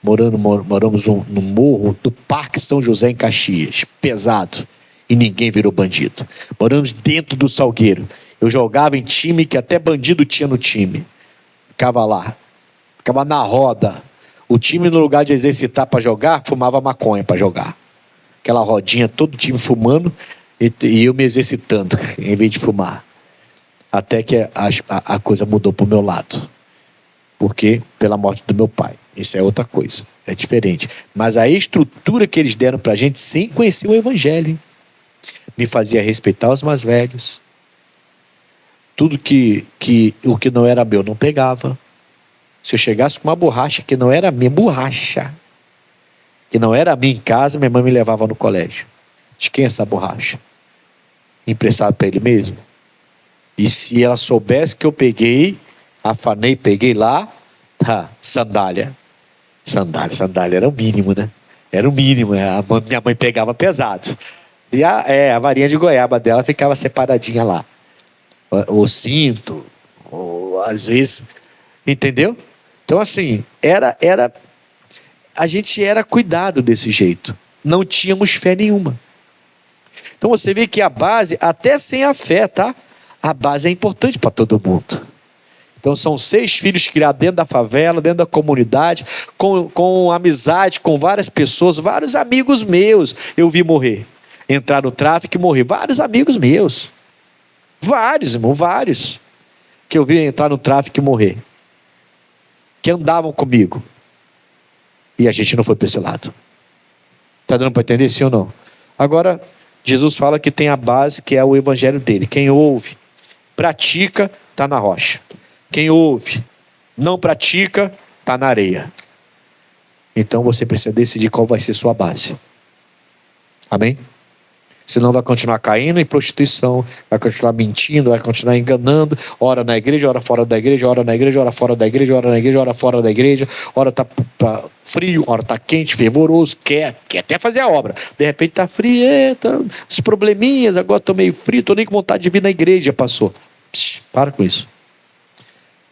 Moramos no morro do Parque São José, em Caxias. Pesado. E ninguém virou bandido. Moramos dentro do Salgueiro. Eu jogava em time que até bandido tinha no time. Ficava lá. Ficava na roda. O time, no lugar de exercitar para jogar, fumava maconha para jogar. Aquela rodinha, todo time fumando e eu me exercitando, em vez de fumar. Até que a coisa mudou para o meu lado. Porque pela morte do meu pai. Isso é outra coisa. É diferente. Mas a estrutura que eles deram para a gente sem conhecer o evangelho, me fazia respeitar os mais velhos. Tudo o que não era meu não pegava. Se eu chegasse com uma borracha que não era minha, borracha, que não era minha em casa, minha mãe me levava no colégio. De quem é essa borracha? Emprestado para ele mesmo? E se ela soubesse que eu peguei, afanei, peguei lá, sandália. Sandália era o mínimo, né? Era o mínimo. Minha mãe pegava pesado. E a varinha de goiaba dela ficava separadinha lá. O cinto, ou às vezes, entendeu? Então assim, a gente era cuidado desse jeito. Não tínhamos fé nenhuma. Então você vê que a base, até sem a fé, tá? A base é importante para todo mundo. Então são 6 filhos criados dentro da favela, dentro da comunidade, com amizade, com várias pessoas, vários amigos meus eu vi morrer. Entrar no tráfico e morrer. Vários amigos meus. Vários, irmão, vários. Que eu vi entrar no tráfico e morrer. Que andavam comigo. E a gente não foi para esse lado. Está dando para entender, sim ou não? Agora, Jesus fala que tem a base, que é o evangelho dele. Quem ouve, pratica, está na rocha. Quem ouve, não pratica, está na areia. Então você precisa decidir qual vai ser sua base. Amém? Senão vai continuar caindo em prostituição, vai continuar mentindo, vai continuar enganando, ora na igreja, ora fora da igreja, ora na igreja, ora fora da igreja, ora na igreja, ora fora da igreja, ora está frio, ora está quente, fervoroso, quer até fazer a obra. De repente está frio, os probleminhas, agora estou meio frio, estou nem com vontade de vir na igreja, passou. Para com isso.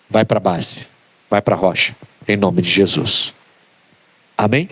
Vai para a base, vai para a rocha, em nome de Jesus. Amém?